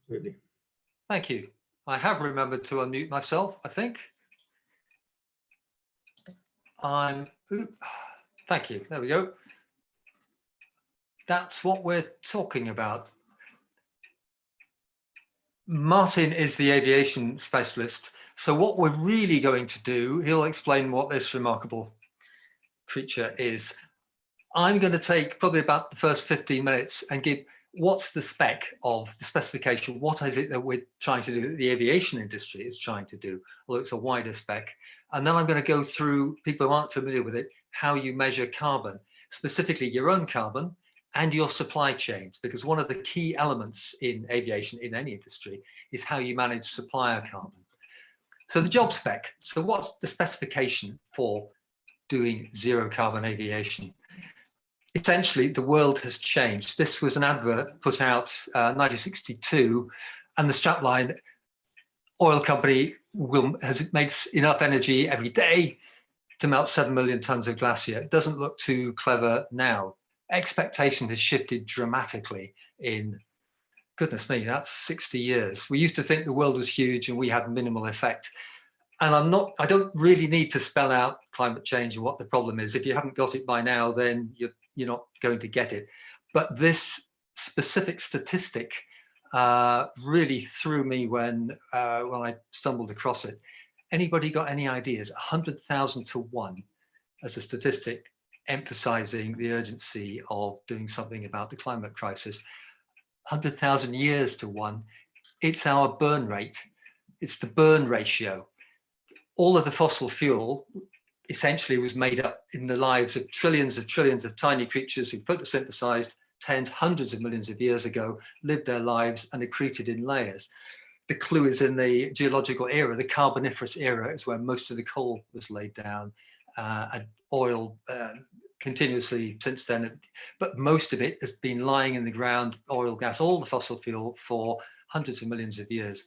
Absolutely. Thank you. I have remembered to unmute myself, I think. Thank you. There we go. That's what we're talking about. Martyn is the aviation specialist. So what we're really going to do, he'll explain what this remarkable creature is. I'm going to take probably about the first 15 minutes and give what's the spec of the specification. What is it that we're trying to do, that the aviation industry is trying to do, although it's a wider spec. And then I'm going to go through, people who aren't familiar with it, how you measure carbon, specifically your own carbon and your supply chains, because one of the key elements in aviation, in any industry, is how you manage supplier carbon. So the job spec. So what's the specification for doing zero carbon aviation? Essentially, the world has changed. This was an advert put out 1962, and the strapline, oil company makes enough energy every day to melt 7 million tons of glacier. It doesn't look too clever now. Expectation has shifted dramatically in, goodness me, that's 60 years. We used to think the world was huge and we had minimal effect. And I don't really need to spell out climate change and what the problem is. If you haven't got it by now, then you're not going to get it. But this specific statistic really threw me when I stumbled across it. Anybody got any ideas? 100,000 to 1 as a statistic emphasizing the urgency of doing something about the climate crisis. 100,000 years to 1. It's our burn rate. It's the burn ratio. All of the fossil fuel essentially was made up in the lives of trillions of tiny creatures who photosynthesized tens, hundreds of millions of years ago, lived their lives and accreted in layers. The clue is in the geological era. The Carboniferous era is where most of the coal was laid down, and oil continuously since then. But most of it has been lying in the ground, oil, gas, all the fossil fuel for hundreds of millions of years.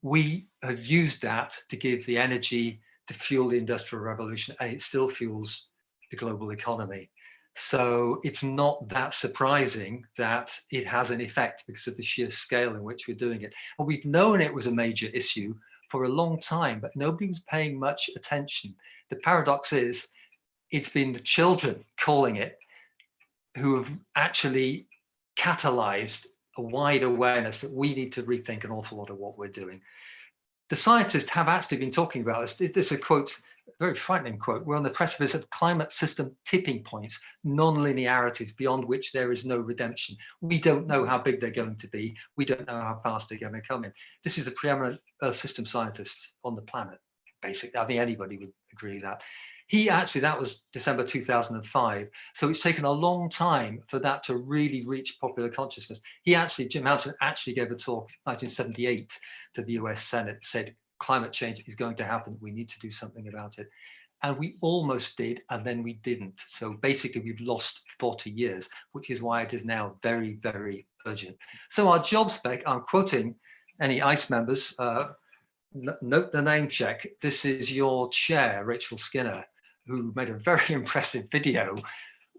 We have used that to give the energy to fuel the Industrial Revolution, and it still fuels the global economy. So it's not that surprising that it has an effect because of the sheer scale in which we're doing it. And we've known it was a major issue for a long time, but nobody was paying much attention. The paradox is it's been the children calling it who have actually catalyzed a wide awareness that we need to rethink an awful lot of what we're doing. The scientists have actually been talking about this. This is a quote, a very frightening quote. We're on the precipice of climate system tipping points, non-linearities beyond which there is no redemption. We don't know how big they're going to be. We don't know how fast they're going to come in. This is a preeminent Earth system scientist on the planet, basically. I think anybody would agree with that. He actually, that was December 2005. So it's taken a long time for that to really reach popular consciousness. Jim Mountain actually gave a talk in 1978 to the US Senate, said climate change is going to happen. We need to do something about it. And we almost did, and then we didn't. So basically we've lost 40 years, which is why it is now very, very urgent. So our job spec, I'm quoting any ICE members, note the name check. This is your chair, Rachel Skinner, who made a very impressive video.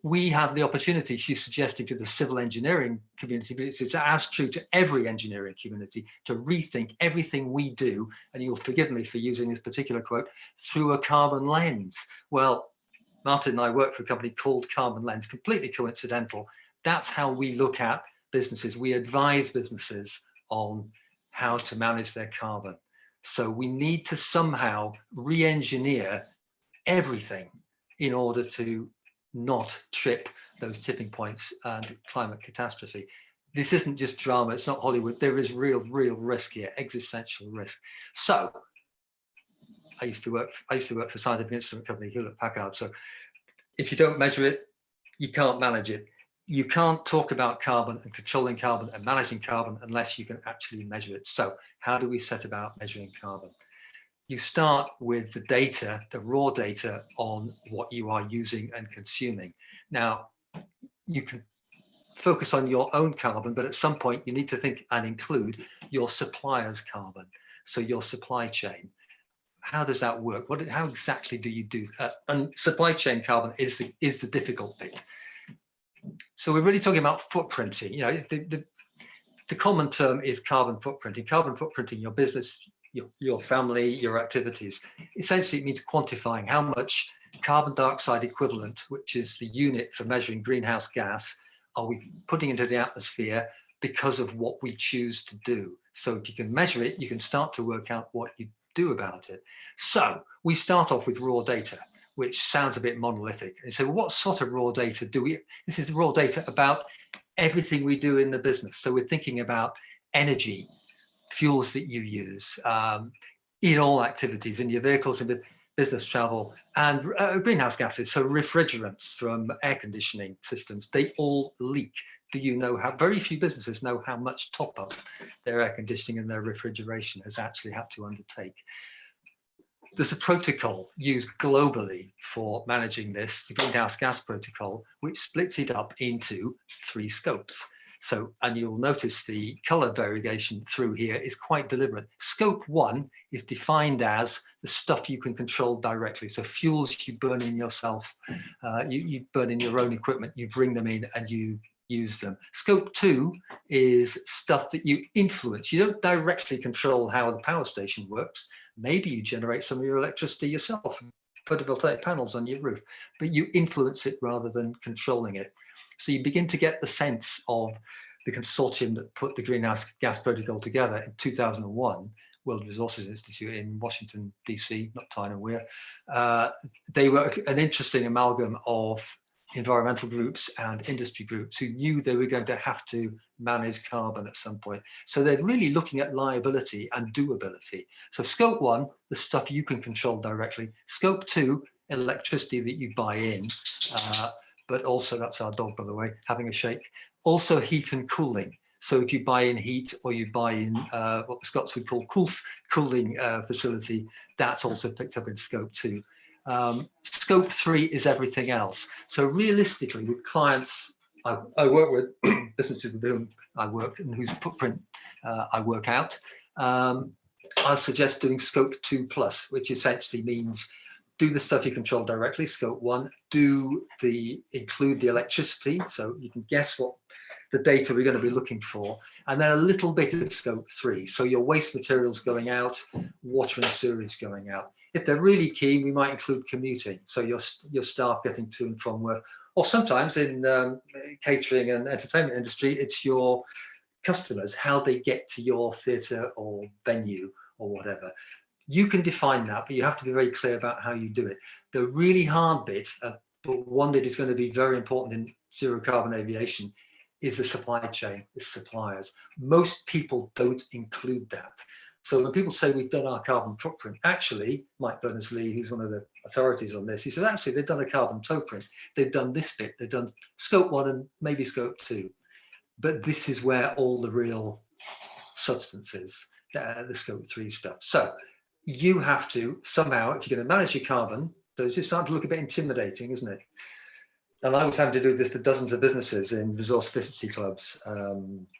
We had the opportunity, she's suggesting to the civil engineering community, but it's as true to every engineering community, to rethink everything we do, and you'll forgive me for using this particular quote, through a carbon lens. Well, Martyn and I work for a company called Carbon Lens, completely coincidental. That's how we look at businesses. We advise businesses on how to manage their carbon. So we need to somehow re-engineer everything in order to not trip those tipping points and climate catastrophe. This isn't just drama, it's not Hollywood. There is real risk here, existential risk. So I used to work for a scientific instrument company, Hewlett Packard. So if you don't measure it, you can't manage it. You can't talk about carbon and controlling carbon and managing carbon unless you can actually measure it. So how do we set about measuring carbon? You start with the data, the raw data on what you are using and consuming. Now, you can focus on your own carbon, but at some point you need to think and include your supplier's carbon. So your supply chain. How does that work? How exactly do you do that? And supply chain carbon is the difficult bit. So we're really talking about footprinting. You know, the the common term is carbon footprinting. Carbon footprinting your business, your family, your activities. Essentially, it means quantifying how much carbon dioxide equivalent, which is the unit for measuring greenhouse gas, are we putting into the atmosphere because of what we choose to do. So if you can measure it, you can start to work out what you do about it. So we start off with raw data, which sounds a bit monolithic. And so what sort of raw data do we, this is raw data about everything we do in the business. So we're thinking about energy, fuels that you use, in all activities, in your vehicles, in business travel, and greenhouse gases, so refrigerants from air conditioning systems, they all leak. Do you know how, very few businesses know how much top up their air conditioning and their refrigeration has actually had to undertake. There's a protocol used globally for managing this, the greenhouse gas protocol, which splits it up into 3 scopes. So, and you'll notice the color variegation through here is quite deliberate. Scope 1 is defined as the stuff you can control directly. So fuels you burn in yourself, you burn in your own equipment, you bring them in and you use them. Scope 2 is stuff that you influence. You don't directly control how the power station works. Maybe you generate some of your electricity yourself, photovoltaic panels on your roof, but you influence it rather than controlling it. So you begin to get the sense of the consortium that put the greenhouse gas protocol together in 2001, World Resources Institute in Washington, DC, not Tyne Weir. They were an interesting amalgam of environmental groups and industry groups who knew they were going to have to manage carbon at some point. So they're really looking at liability and doability. So scope 1, the stuff you can control directly. Scope 2, electricity that you buy in. But also, that's our dog, by the way, having a shake. Also heat and cooling. So if you buy in heat or you buy in what the Scots would call cooling facility, that's also picked up in scope 2. Scope 3 is everything else. So realistically, with clients I work with, businesses with whom I work and whose footprint I work out, I suggest doing scope 2+, which essentially means do the stuff you control directly, scope 1, include the electricity, so you can guess what the data we're going to be looking for, and then a little bit of scope 3. So your waste materials going out, water and sewage going out. If they're really keen, we might include commuting, so your staff getting to and from work, or sometimes in catering and entertainment industry, it's your customers, how they get to your theatre or venue or whatever. You can define that, but you have to be very clear about how you do it. The really hard bit, but one that is going to be very important in zero carbon aviation, is the supply chain, the suppliers. Most people don't include that. So when people say we've done our carbon footprint, actually, Mike Berners-Lee, who's one of the authorities on this, he said, actually, they've done a carbon toe print. They've done this bit, they've done scope 1 and maybe scope 2. But this is where all the real substance is, the scope 3 stuff. So you have to somehow, if you're going to manage your carbon, so it's starting to look a bit intimidating, isn't it? And I was having to do this for dozens of businesses in resource efficiency clubs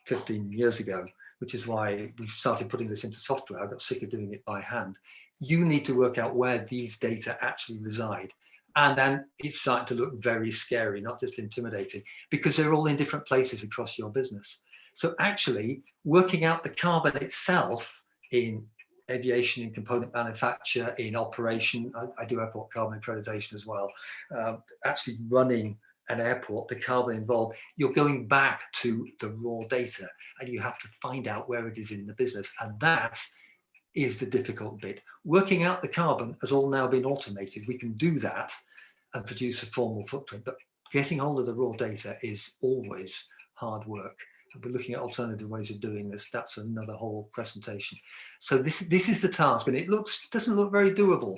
15 years ago, which is why we started putting this into software. I got sick of doing it by hand. You need to work out where these data actually reside. And then it's starting to look very scary, not just intimidating, because they're all in different places across your business. So actually working out the carbon itself in aviation, in component manufacture, in operation, I do airport carbon accreditation as well, actually running an airport, the carbon involved, you're going back to the raw data and you have to find out where it is in the business. And that is the difficult bit. Working out the carbon has all now been automated. We can do that and produce a formal footprint, but getting hold of the raw data is always hard work. And we're looking at alternative ways of doing this. That's another whole presentation. So this is the task, and it doesn't look very doable.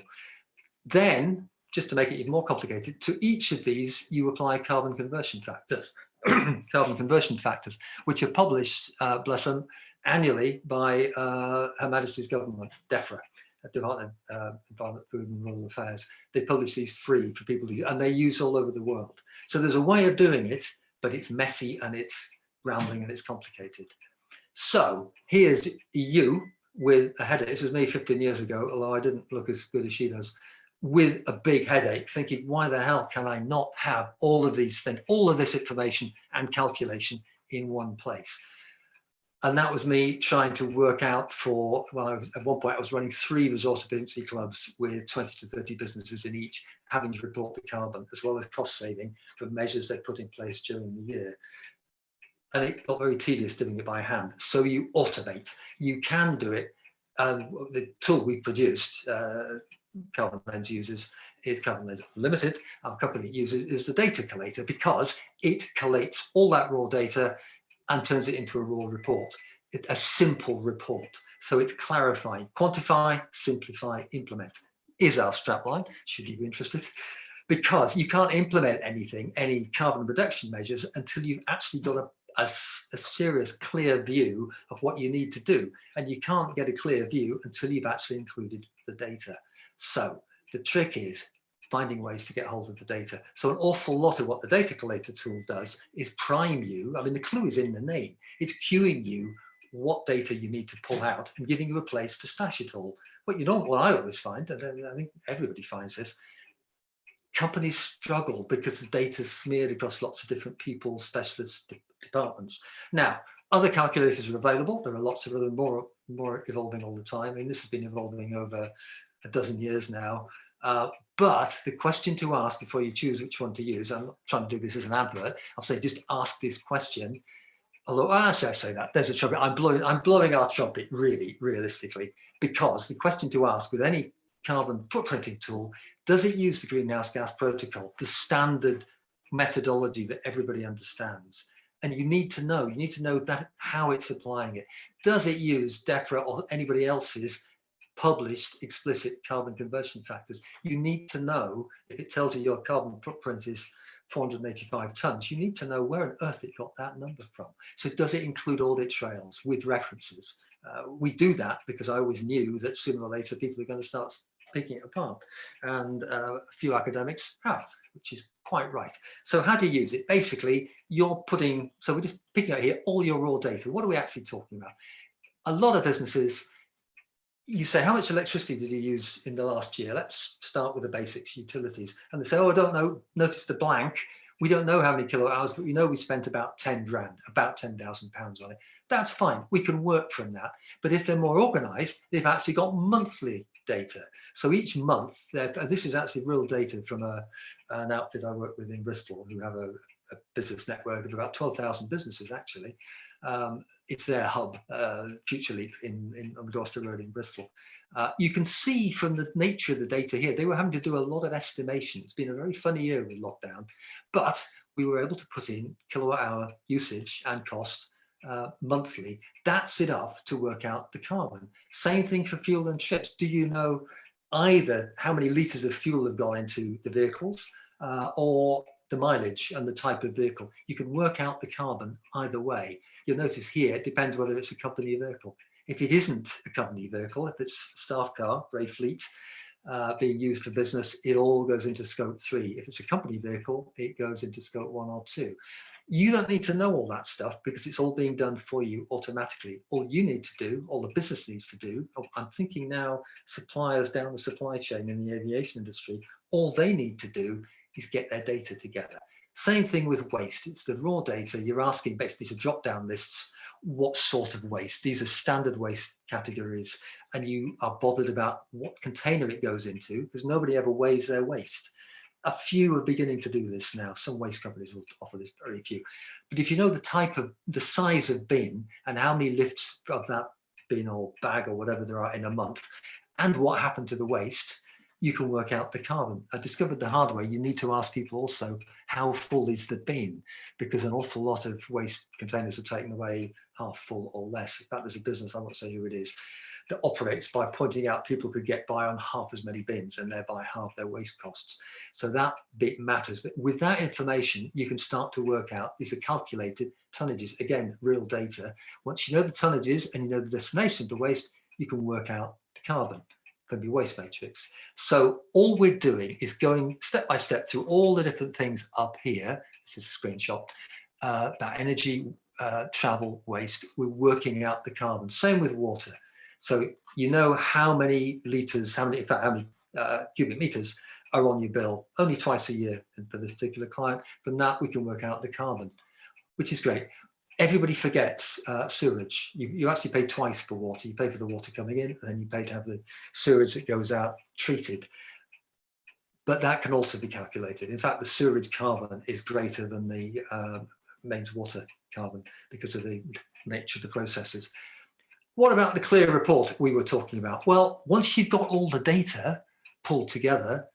Then, just to make it even more complicated, to each of these you apply carbon conversion factors, which are published, bless them, annually by Her Majesty's Government, DEFRA, Department of Environment, Food and Rural Affairs. They publish these free for people to use, and they're used all over the world. So there's a way of doing it, but it's messy and it's rambling and it's complicated. So here's you with a headache. This was me 15 years ago, although I didn't look as good as she does, with a big headache, thinking, why the hell can I not have all of these things, all of this information and calculation in one place? And that was me trying to work out for, well, at one point I was running 3 resource efficiency clubs with 20 to 30 businesses in each, having to report the carbon as well as cost saving for measures they put in place during the year. And it got very tedious doing it by hand. So you automate. You can do it. The tool we produced, Carbon Lens uses, is Carbon Lens Limited. Our company uses is the data collator, because it collates all that raw data and turns it into a raw report, a simple report. So it's clarifying, quantify, simplify, implement is our strapline, should you be interested, because you can't implement anything, any carbon reduction measures, until you've actually got a serious, clear view of what you need to do. And you can't get a clear view until you've actually included the data. So the trick is finding ways to get hold of the data. So an awful lot of what the data collator tool does is prime you. I mean, the clue is in the name. It's cueing you what data you need to pull out and giving you a place to stash it all. What I always find, and I think everybody finds this, companies struggle because the data is smeared across lots of different people, specialists, departments. Now, other calculators are available. There are lots of other more evolving all the time. I mean, this has been evolving over a dozen years now. But the question to ask before you choose which one to use, I'm not trying to do this as an advert, I'll say just ask this question. Although, actually, I say that, there's a trumpet. I'm blowing our trumpet really, realistically, because the question to ask with any carbon footprinting tool, does it use the greenhouse gas protocol, the standard methodology that everybody understands? And you need to know that how it's applying it. Does it use DEFRA or anybody else's published explicit carbon conversion factors? You need to know, if it tells you your carbon footprint is 485 tons, you need to know where on earth it got that number from. So does it include audit trails with references? We do that because I always knew that sooner or later people are going to start picking it apart, and a few academics have, which is quite right. So how do you use it? Basically, you're putting, so we're just picking out here all your raw data. What are we actually talking about? A lot of businesses, you say, how much electricity did you use in the last year? Let's start with the basics, utilities. And they say, oh, I don't know, notice the blank. We don't know how many kilowatt hours, but we know we spent about 10 grand, about £10,000 on it. That's fine, we can work from that. But if they're more organized, they've actually got monthly data. So each month, this is actually real data from an outfit I work with in Bristol, who have a business network of about 12,000 businesses, actually. It's their hub, Future Leap on Gloucester Road in Bristol. You can see from the nature of the data here, they were having to do a lot of estimation. It's been a very funny year with lockdown, but we were able to put in kilowatt hour usage and cost monthly. That's enough to work out the carbon. Same thing for fuel and trips. Do you know either how many litres of fuel have gone into the vehicles or the mileage and the type of vehicle? You can work out the carbon either way. You'll notice here, it depends whether it's a company vehicle. If it isn't a company vehicle, if it's a staff car, grey fleet, being used for business, it all goes into scope 3. If it's a company vehicle, it goes into scope 1 or 2. You don't need to know all that stuff because it's all being done for you automatically. All you need to do, all the business needs to do, I'm thinking now suppliers down the supply chain in the aviation industry, all they need to do is get their data together. Same thing with waste. It's the raw data. You're asking basically to drop down lists, what sort of waste? These are standard waste categories, and you are bothered about what container it goes into because nobody ever weighs their waste. A few are beginning to do this now. Some waste companies will offer this, very few. But if you know the size of bin and how many lifts of that bin or bag or whatever there are in a month, and what happened to the waste, you can work out the carbon. I discovered the hard way. You need to ask people also, how full is the bin? Because an awful lot of waste containers are taken away half full or less. In fact, there's a business, I won't say who it is, that operates by pointing out people could get by on half as many bins and thereby half their waste costs. So that bit matters. But with that information, you can start to work out, these are calculated tonnages, again, real data. Once you know the tonnages and you know the destination of the waste, you can work out the carbon from your waste matrix. So all we're doing is going step by step through all the different things up here. This is a screenshot about energy, travel, waste. We're working out the carbon. Same with water. So you know how many litres, how many cubic meters are on your bill, only twice a year for this particular client. From that, we can work out the carbon, which is great. Everybody forgets sewage. You actually pay twice for water. You pay for the water coming in, and then you pay to have the sewage that goes out treated. But that can also be calculated. In fact, the sewage carbon is greater than the mains water carbon because of the nature of the processes. What about the clear report we were talking about? Well, once you've got all the data pulled together,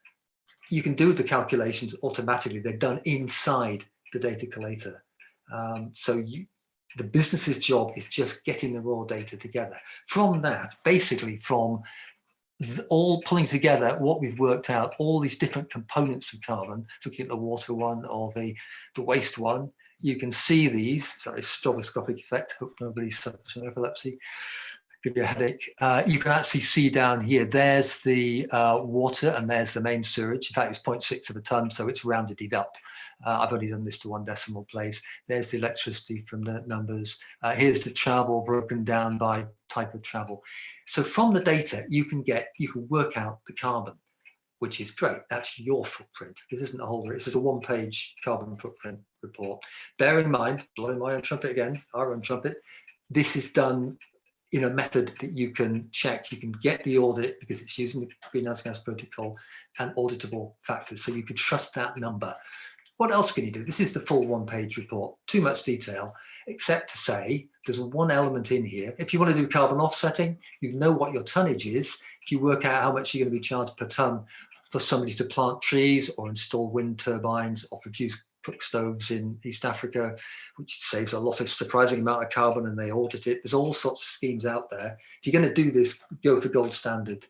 you can do the calculations automatically. They're done inside the data collator. The business's job is just getting the raw data together. From that, basically from all pulling together what we've worked out, all these different components of carbon, looking at the water one or the waste one, you can see these. Sorry, stroboscopic effect. Hope nobody suffers from epilepsy. Give you a headache. You can actually see down here, there's the water and there's the main sewage. In fact, it's 0.6 of a ton, so it's rounded it up. I've only done this to 1 decimal place. There's the electricity from the numbers. Here's the travel broken down by type of travel. So from the data, you can work out the carbon, which is great. That's your footprint. This isn't a whole, this is a 1-page carbon footprint report. Bear in mind, blowing my own trumpet again, our own trumpet, this is done in a method that you can check. You can get the audit because it's using the Greenhouse Gas Protocol and auditable factors. So you could trust that number. What else can you do? This is the full 1-page report. Too much detail, except to say there's one element in here. If you want to do carbon offsetting, you know what your tonnage is. If you work out how much you're going to be charged per ton for somebody to plant trees or install wind turbines or produce cook stoves in East Africa, which saves a lot of surprising amount of carbon, and they audit it. There's all sorts of schemes out there. If you're going to do this, go for gold standard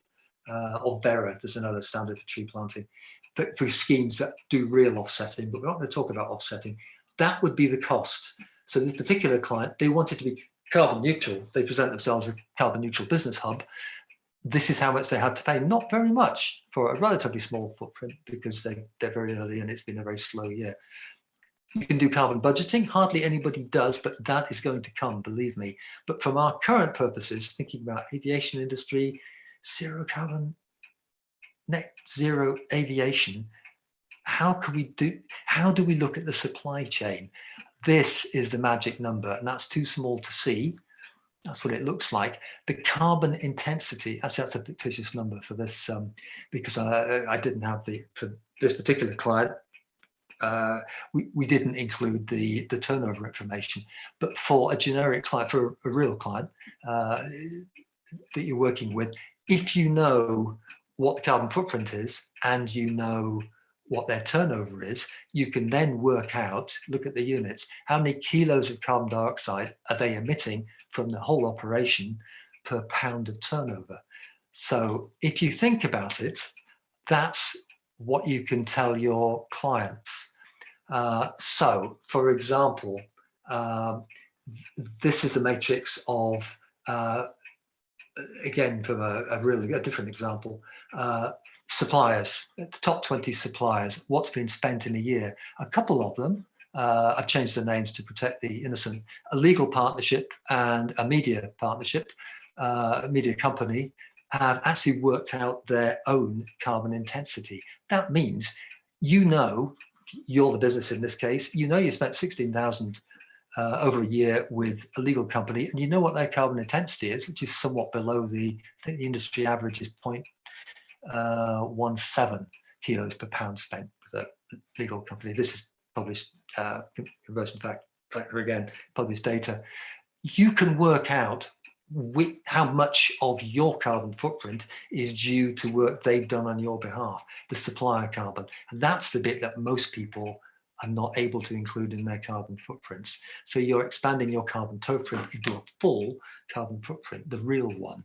or Vera. There's another standard for tree planting. But for schemes that do real offsetting, but we're not going to talk about offsetting, that would be the cost. So this particular client, they wanted to be carbon neutral. They present themselves as a carbon neutral business hub. This is how much they had to pay. Not very much for a relatively small footprint because they're very early and it's been a very slow year. You can do carbon budgeting. Hardly anybody does, but that is going to come, believe me. But from our current purposes, thinking about aviation industry, zero carbon, net zero aviation, how do we look at the supply chain? This is the magic number, and that's too small to see. That's what it looks like. The carbon intensity, actually that's a fictitious number for this, because I didn't have for this particular client, we didn't include the turnover information. But for a generic client, for a real client that you're working with, if you know what the carbon footprint is and you know what their turnover is, you can then work out, look at the units, how many kilos of carbon dioxide are they emitting from the whole operation per pound of turnover. So if you think about it, that's what you can tell your clients. So for example, this is a matrix of, again, from a different example, suppliers, the top 20 suppliers, what's been spent in a year. A couple of them, I've changed the names to protect the innocent, a legal partnership and a media partnership, a media company, have actually worked out their own carbon intensity. That means, you know, you're the business in this case, you know you spent 16,000 over a year with a legal company, and you know what their carbon intensity is, which is somewhat below I think the industry average is 0.17 kilos per pound spent with a legal company. This is published conversion factor again, published data. You can work out how much of your carbon footprint is due to work they've done on your behalf, the supplier carbon. And that's the bit that most people are not able to include in their carbon footprints. So you're expanding your carbon footprint into a full carbon footprint, the real one.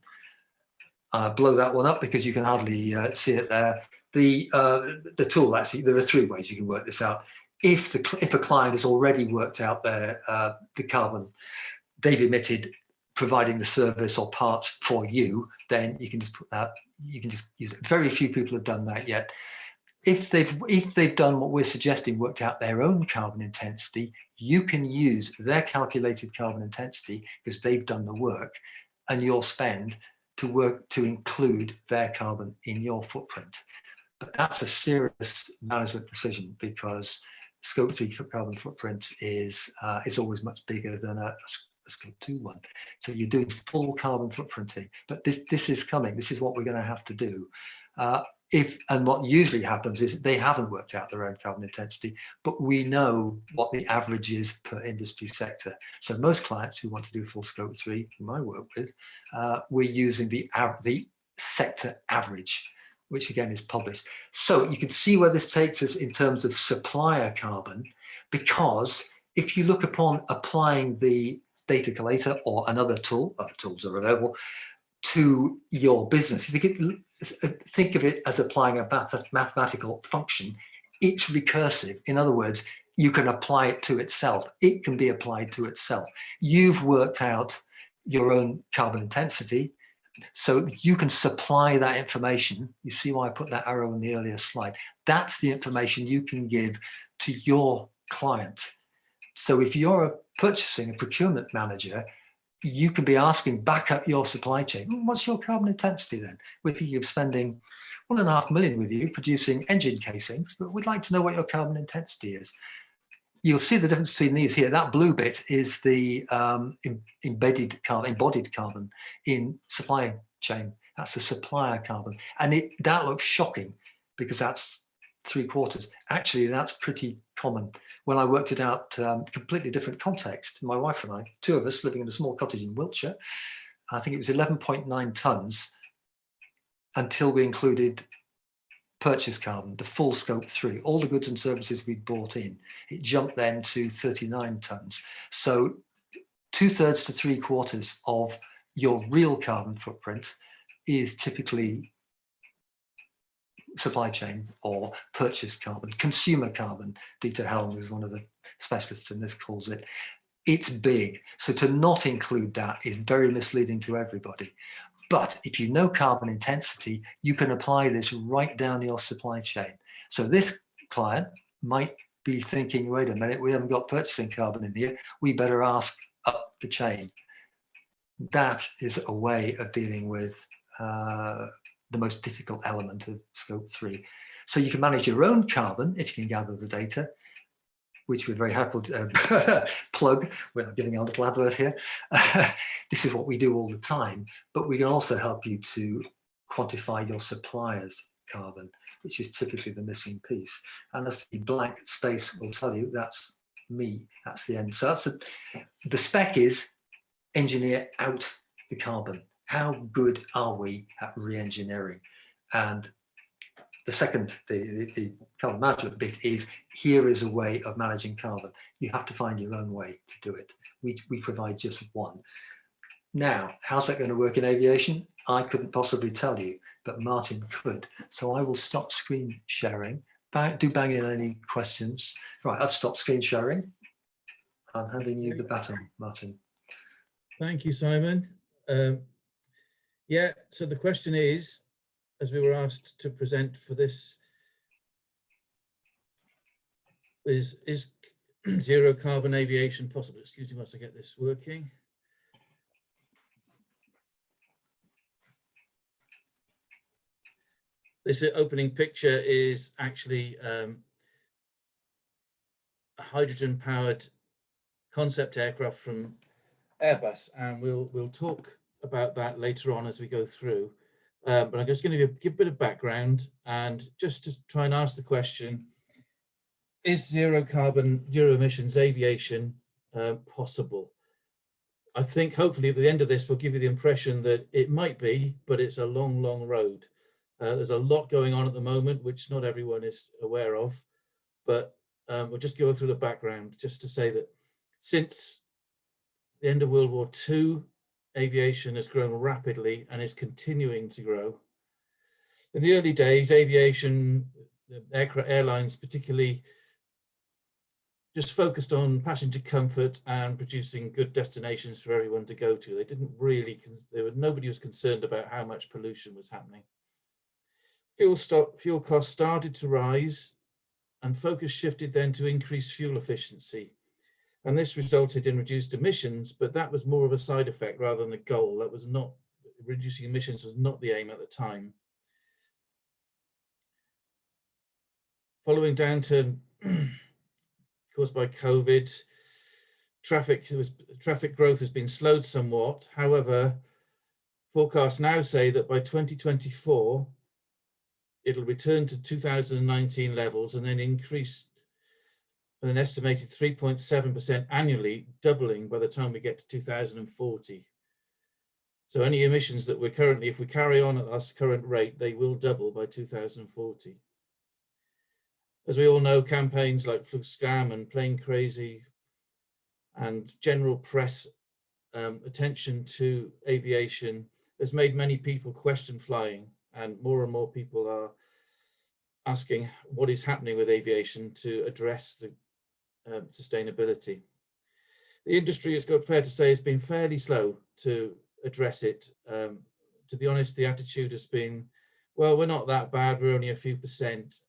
Blow that one up because you can hardly see it there. The tool, actually, there are 3 ways you can work this out. If a client has already worked out the carbon they've emitted providing the service or parts for you, then you can just put that, you can just use it. Very few people have done that yet. If they've done what we're suggesting, worked out their own carbon intensity, you can use their calculated carbon intensity because they've done the work, and your spend to include their carbon in your footprint. But that's a serious management decision because Scope 3 carbon footprint is always much bigger than a Scope 2 one. So you're doing full carbon footprinting, but this is coming. This is what we're going to have to do. And what usually happens is they haven't worked out their own carbon intensity, but we know what the average is per industry sector. So most clients who want to do full Scope 3, whom I work with, we're using the sector average, which again is published. So you can see where this takes us in terms of supplier carbon, because if you look upon applying the data collator or another tool, other tools are available, to your business, if you could think of it as applying a mathematical function, it's recursive. In other words, you can apply it to itself. It can be applied to itself. You've worked out your own carbon intensity, so you can supply that information. You see why I put that arrow in the earlier slide. That's the information you can give to your client. So if you're a procurement manager, you can be asking back up your supply chain, what's your carbon intensity then? We're thinking of spending 1.5 million with you producing engine casings, but we'd like to know what your carbon intensity is. You'll see the difference between these here. That blue bit is the embodied carbon in supply chain. That's the supplier carbon. And that looks shocking because that's 3/4. Actually, that's pretty common. When I worked it out, completely different context, my wife and I, two of us living in a small cottage in Wiltshire, I think it was 11.9 tons until we included purchase carbon, the full Scope 3, all the goods and services we bought in. It jumped then to 39 tons. So 2/3 to 3/4 of your real carbon footprint is typically supply chain or purchase carbon, consumer carbon. Dieter Helm is one of the specialists in this, calls it. It's big. So to not include that is very misleading to everybody. But if you know carbon intensity, you can apply this right down your supply chain. So this client might be thinking, wait a minute, we haven't got purchasing carbon in here. We better ask up the chain. That is a way of dealing with the most difficult element of Scope 3. So you can manage your own carbon if you can gather the data, which we're very happy to plug. We're giving a little advert here. This is what we do all the time, but we can also help you to quantify your supplier's carbon, which is typically the missing piece. And as the blank space will tell you, that's me, that's the end. So that's the spec is engineer out the carbon. How good are we at re-engineering? And the second, the carbon management bit is, here is a way of managing carbon. You have to find your own way to do it. We provide just one. Now, how's that going to work in aviation? I couldn't possibly tell you, but Martyn could. So I will stop screen sharing. Do bang in any questions. Right, I'll stop screen sharing. I'm handing you the baton, Martyn. Thank you, Simon. Yeah, so the question is, as we were asked to present for this, is zero carbon aviation possible? Excuse me whilst I get this working. This opening picture is actually a hydrogen-powered concept aircraft from Airbus, and we'll talk about that later on as we go through. But I'm just going to give a bit of background and just to try and ask the question, is zero emissions aviation possible? I think hopefully at the end of this, we'll give you the impression that it might be, but it's a long, long road. There's a lot going on at the moment, which not everyone is aware of, but we'll just go through the background just to say that since the end of World War II, aviation has grown rapidly and is continuing to grow. In the early days, aviation, airlines particularly, just focused on passenger comfort and producing good destinations for everyone to go to. They didn't really, nobody was concerned about how much pollution was happening. Fuel costs started to rise and focus shifted then to increase fuel efficiency. And this resulted in reduced emissions, but that was more of a side effect rather than a goal. That was not, reducing emissions was not the aim at the time. Following downturn, caused by COVID. Traffic growth has been slowed somewhat. However, forecasts now say that by 2024, it'll return to 2019 levels and then increase at an estimated 3.7% annually, doubling by the time we get to 2040. So any emissions that we're currently, if we carry on at our current rate, they will double by 2040. As we all know, campaigns like Flu Scam and Plane Crazy and general press attention to aviation has made many people question flying, and more people are asking what is happening with aviation to address the sustainability. The industry, it's got fair to say, has been fairly slow to address it. To be honest, the attitude has been, well, we're not that bad, we're only a few percent,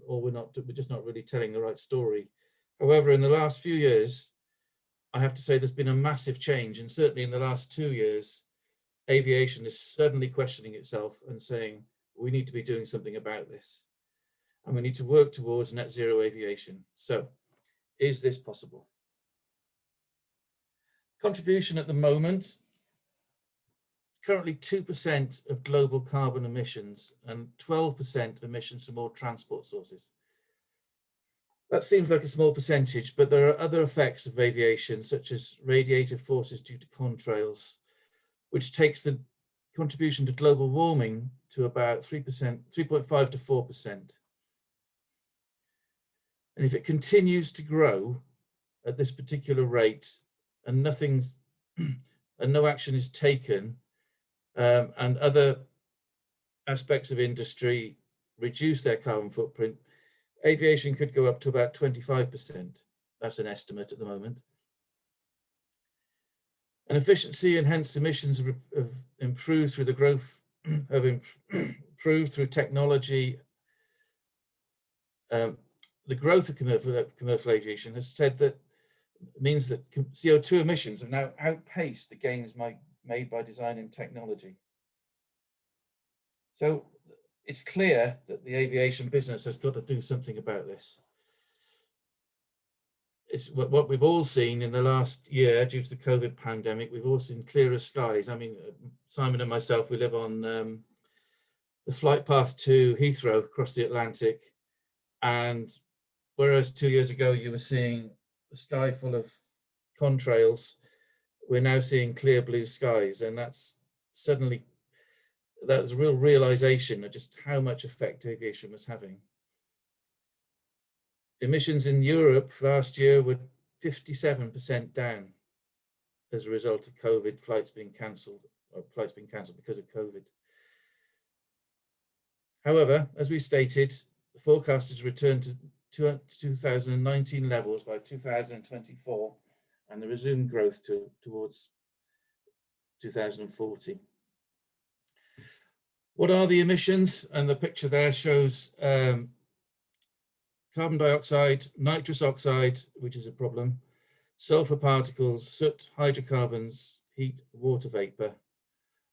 or we're just not really telling the right story. However, in the last few years, I have to say there's been a massive change, and certainly in the last 2 years, aviation is suddenly questioning itself and saying, we need to be doing something about this. And we need to work towards net zero aviation. So, is this possible? Contribution at the moment, currently 2% of global carbon emissions and 12% emissions from all transport sources. That seems like a small percentage, but there are other effects of aviation, such as radiative forces due to contrails, which takes the contribution to global warming to about 3%, 3.5 to 4%. And if it continues to grow at this particular rate and no action is taken, and other aspects of industry reduce their carbon footprint, aviation could go up to about 25%. That's an estimate at the moment. And efficiency and hence emissions have improved through the growth, have improved through technology. The growth of commercial aviation has said that means that CO2 emissions have now outpaced the gains made by design and technology. So it's clear that the aviation business has got to do something about this. It's what we've all seen in the last year due to the COVID pandemic. We've all seen clearer skies. I mean, Simon and myself, we live on the flight path to Heathrow across the Atlantic. And whereas 2 years ago you were seeing a sky full of contrails, we're now seeing clear blue skies. And that's suddenly, that's a real realization of just how much effect aviation was having. Emissions in Europe last year were 57% down as a result of COVID, flights being cancelled because of COVID. Together, as we stated, the forecast is returned to 2019 levels by 2024 and the resumed growth towards 2040. What are the emissions? And the picture there shows carbon dioxide, nitrous oxide, which is a problem, sulfur particles, soot, hydrocarbons, heat, water vapor.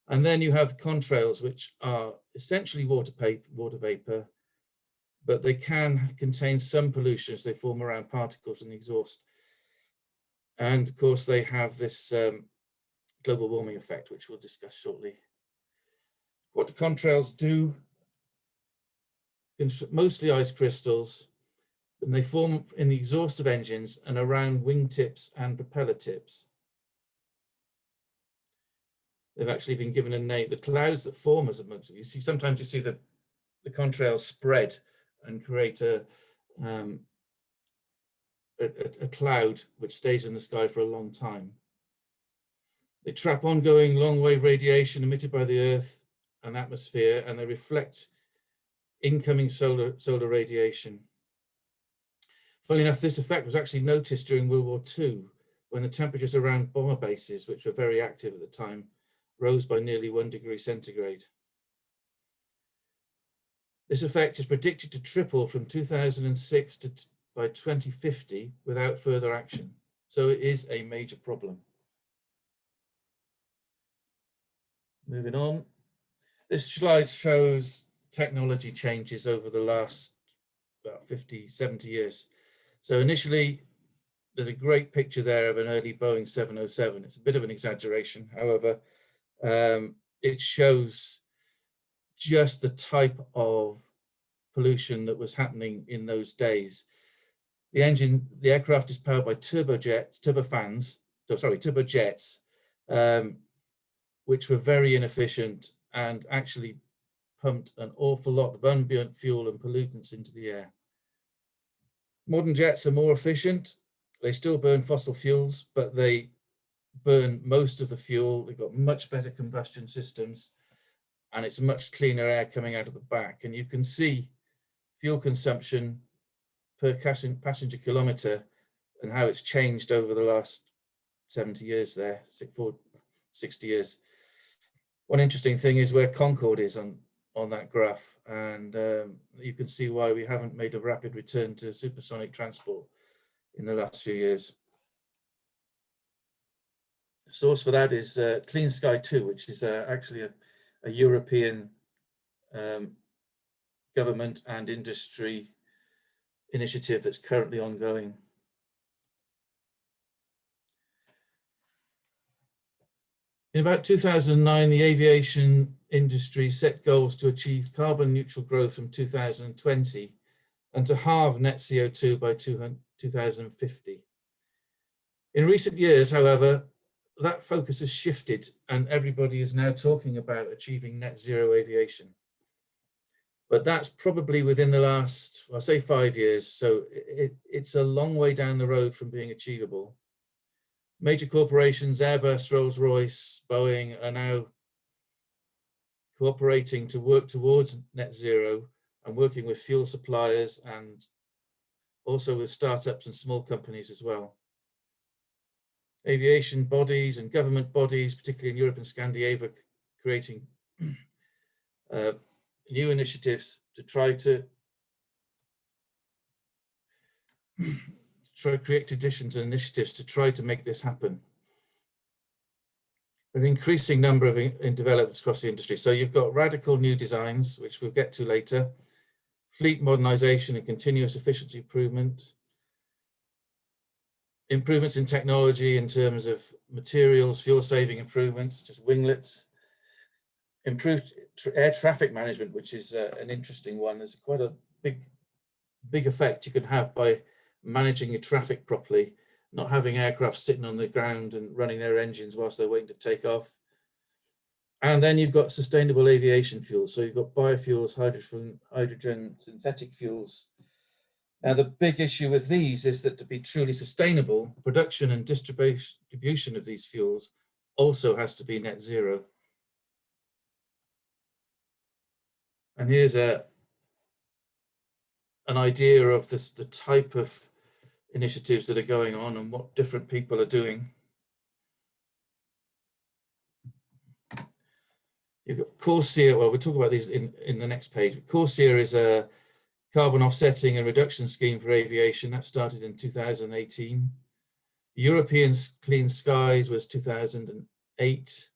And then you have contrails, which are essentially water vapor, but they can contain some pollution as they form around particles in the exhaust. And of course, they have this global warming effect, which we'll discuss shortly. What do contrails do? Mostly ice crystals, and they form in the exhaust of engines and around wingtips and propeller tips. They've actually been given a name. The clouds that form as a you see, sometimes you see the contrails spread and create a cloud which stays in the sky for a long time. They trap ongoing long-wave radiation emitted by the Earth and atmosphere, and they reflect incoming solar radiation. Funnily enough, this effect was actually noticed during World War II, when the temperatures around bomber bases, which were very active at the time, rose by nearly 1 degree centigrade. This effect is predicted to triple from 2006 to by 2050 without further action. So it is a major problem. Moving on. This slide shows technology changes over the last about 50, 70 years. So initially, there's a great picture there of an early Boeing 707. It's a bit of an exaggeration, however, it shows just the type of pollution that was happening in those days. The aircraft is powered by turbojets, which were very inefficient and actually pumped an awful lot of unburnt fuel and pollutants into the air. Modern jets are more efficient. They still burn fossil fuels, but they burn most of the fuel. They've got much better combustion systems, and it's much cleaner air coming out of the back. And you can see fuel consumption per passenger kilometre and how it's changed over the last 70 years there, 60 years. One interesting thing is where Concorde is on that graph, and you can see why we haven't made a rapid return to supersonic transport in the last few years. The source for that is Clean Sky 2, which is actually a European government and industry initiative that's currently ongoing. In about 2009, the aviation industry set goals to achieve carbon neutral growth from 2020 and to halve net CO2 by 2050. In recent years, however, that focus has shifted and everybody is now talking about achieving net zero aviation. But that's probably within the last, I'll say 5 years, so it's a long way down the road from being achievable. Major corporations, Airbus, Rolls-Royce, Boeing, are now cooperating to work towards net zero and working with fuel suppliers and also with startups and small companies as well. Aviation bodies and government bodies, particularly in Europe and Scandinavia, creating new initiatives to try to create traditions and initiatives to try to make this happen. An increasing number of developments across the industry. So you've got radical new designs, which we'll get to later, fleet modernization and continuous efficiency improvement, improvements in technology in terms of materials, fuel saving improvements, just winglets, improved air traffic management, which is an interesting one. There's quite a big effect you can have by managing your traffic properly, not having aircraft sitting on the ground and running their engines whilst they're waiting to take off. And then you've got sustainable aviation fuels. So you've got biofuels, hydrogen, synthetic fuels. Now, the big issue with these is that to be truly sustainable, production and distribution of these fuels also has to be net zero. And here's an idea of the type of initiatives that are going on and what different people are doing. You've got Corsair. Well, we'll talk about these in the next page. Corsair is a carbon offsetting and reduction scheme for aviation that started in 2018. European Clean Skies was 2008.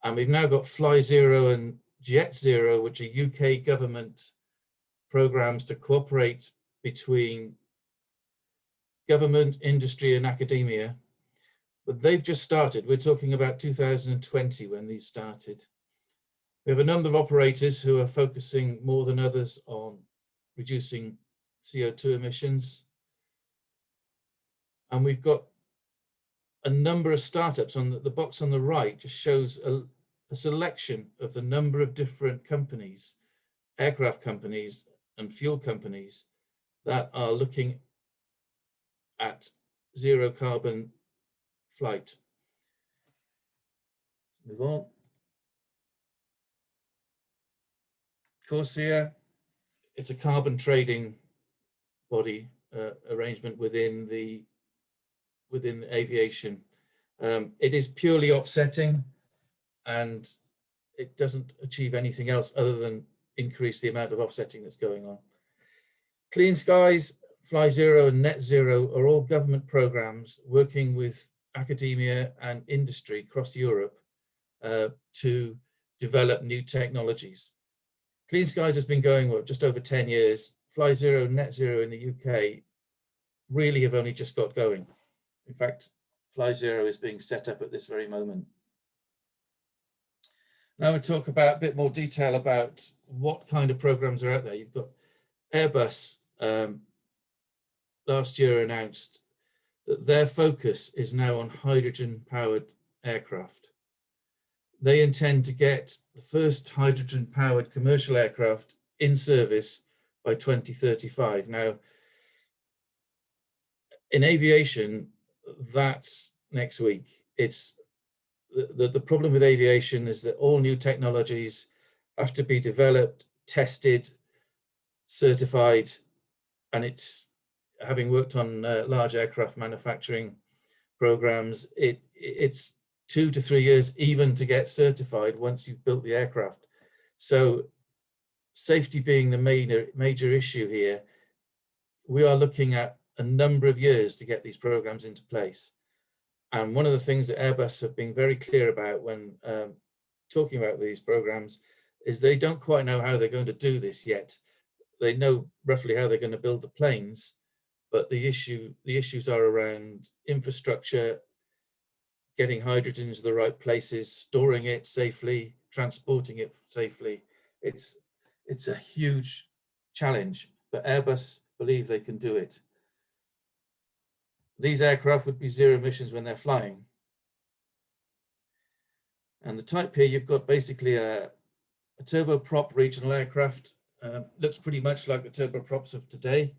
And we've now got Fly Zero and Jet Zero, which are UK government programs to cooperate between government, industry, and academia. But they've just started. We're talking about 2020 when these started. We have a number of operators who are focusing more than others on reducing CO2 emissions. And we've got a number of startups. On the box on the right just shows a selection of the number of different companies, aircraft companies and fuel companies that are looking at zero carbon flight. Move on. Corsair, it's a carbon trading body arrangement within aviation. It is purely offsetting, and it doesn't achieve anything else other than increase the amount of offsetting that's going on. Clean Skies, Fly Zero and Net Zero are all government programs working with academia and industry across Europe to develop new technologies. Clean Skies has been going just over 10 years. Fly Zero and Net Zero in the UK really have only just got going. In fact, Fly Zero is being set up at this very moment. Now we'll talk about a bit more detail about what kind of programs are out there. You've got Airbus last year announced that their focus is now on hydrogen-powered aircraft. They intend to get the first hydrogen-powered commercial aircraft in service by 2035. Now, in aviation, that's next week. It's the problem with aviation is that all new technologies have to be developed, tested, certified, and it's, having worked on large aircraft manufacturing programs, it's 2 to 3 years even to get certified once you've built the aircraft. So safety being the major issue here, we are looking at a number of years to get these programs into place. And one of the things that Airbus have been very clear about when talking about these programs is they don't quite know how they're going to do this yet. They know roughly how they're going to build the planes, but the issues are around infrastructure, getting hydrogen to the right places, storing it safely, transporting it safely. It's a huge challenge, but Airbus believe they can do it. These aircraft would be zero emissions when they're flying. And the type here, you've got basically a turboprop regional aircraft. Looks pretty much like the turboprops of today.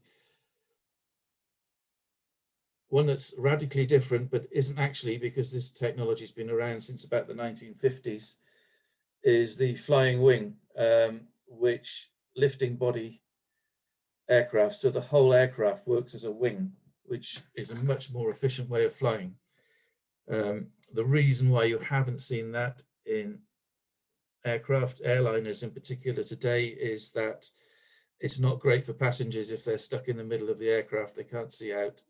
One that's radically different, but isn't actually, because this technology has been around since about the 1950s, is the flying wing, which lifting body aircraft. So the whole aircraft works as a wing, which is a much more efficient way of flying. The reason why you haven't seen that in aircraft, airliners in particular today, is that it's not great for passengers if they're stuck in the middle of the aircraft, they can't see out.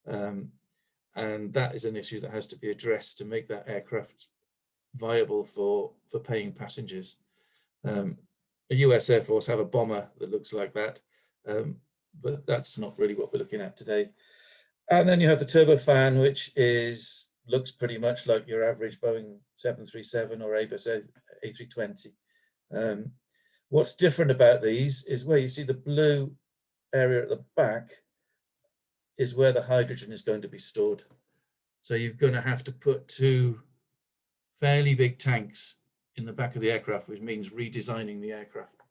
And that is an issue that has to be addressed to make that aircraft viable for paying passengers. The US Air Force have a bomber that looks like that, but that's not really what we're looking at today. And then you have the turbofan, which looks pretty much like your average Boeing 737 or Airbus A320. What's different about these is where you see the blue area at the back is where the hydrogen is going to be stored. So you're going to have to put 2 fairly big tanks in the back of the aircraft, which means redesigning the aircraft.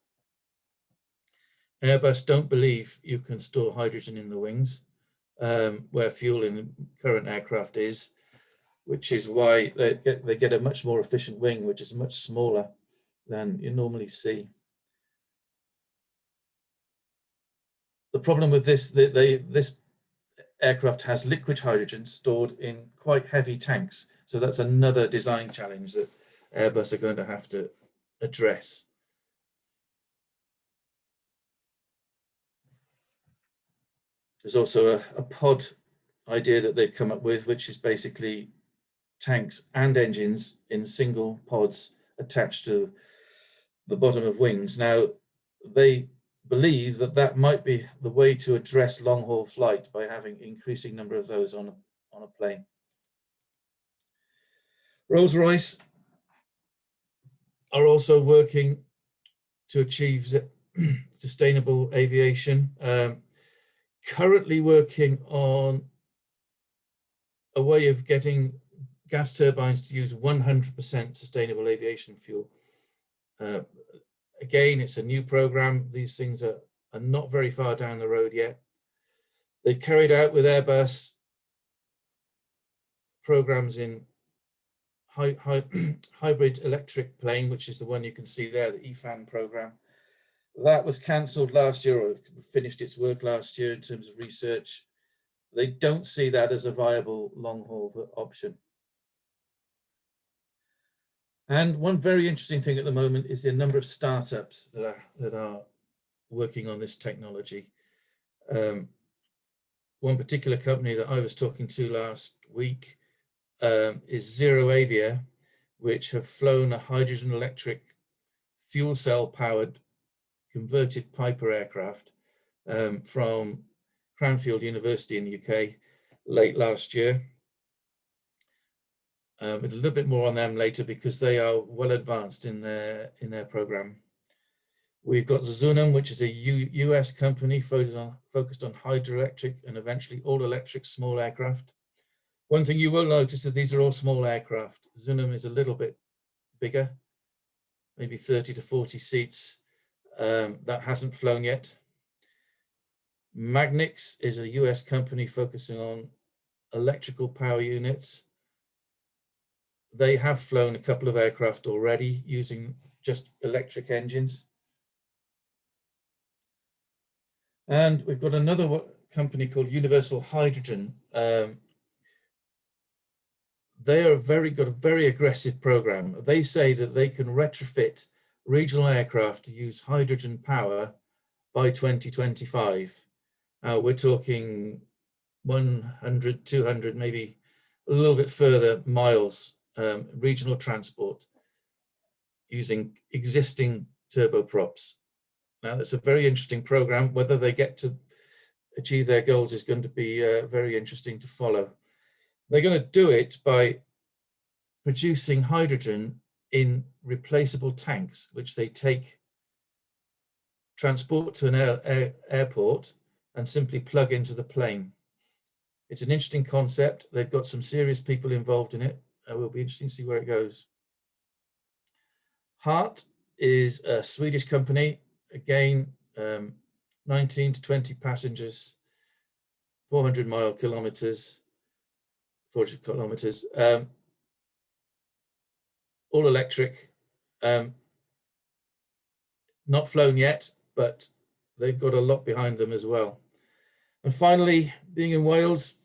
Airbus don't believe you can store hydrogen in the wings, where fuel in the current aircraft is, which is why they get a much more efficient wing, which is much smaller than you normally see. The problem with this, this aircraft has liquid hydrogen stored in quite heavy tanks. So that's another design challenge that Airbus are going to have to address. There's also a pod idea that they've come up with, which is basically tanks and engines in single pods attached to the bottom of wings. Now, they believe that that might be the way to address long-haul flight by having increasing number of those on a plane. Rolls-Royce are also working to achieve sustainable aviation. Currently working on a way of getting gas turbines to use 100% sustainable aviation fuel. Again, it's a new program. These things are not very far down the road yet. They've carried out with Airbus programs in hybrid electric plane, which is the one you can see there, the EFAN program. That was cancelled last year, or finished its work last year in terms of research. They don't see that as a viable long-haul option. And one very interesting thing at the moment is the number of startups that are working on this technology. One particular company that I was talking to last week is Zero Avia, which have flown a hydrogen electric fuel cell powered converted Piper aircraft from Cranfield University in the UK late last year. A little bit more on them later because they are well advanced in their program. We've got Zunum, which is a US company focused on hydroelectric and eventually all-electric small aircraft. One thing you will notice is these are all small aircraft. Zunum is a little bit bigger, maybe 30 to 40 seats. That hasn't flown yet. Magnix is a US company focusing on electrical power units. They have flown a couple of aircraft already using just electric engines. And we've got another company called Universal Hydrogen. They are got a very aggressive program. They say that they can retrofit regional aircraft to use hydrogen power by 2025. We're talking 100, 200, maybe a little bit further miles, regional transport using existing turboprops. Now, that's a very interesting program. Whether they get to achieve their goals is going to be very interesting to follow. They're going to do it by producing hydrogen in replaceable tanks, which they transport to an airport and simply plug into the plane. It's an interesting concept. They've got some serious people involved in it. It will be interesting to see where it goes. Hart is a Swedish company. Again, 19 to 20 passengers, 400 kilometers, all electric, not flown yet, but they've got a lot behind them as well. And finally, being in Wales,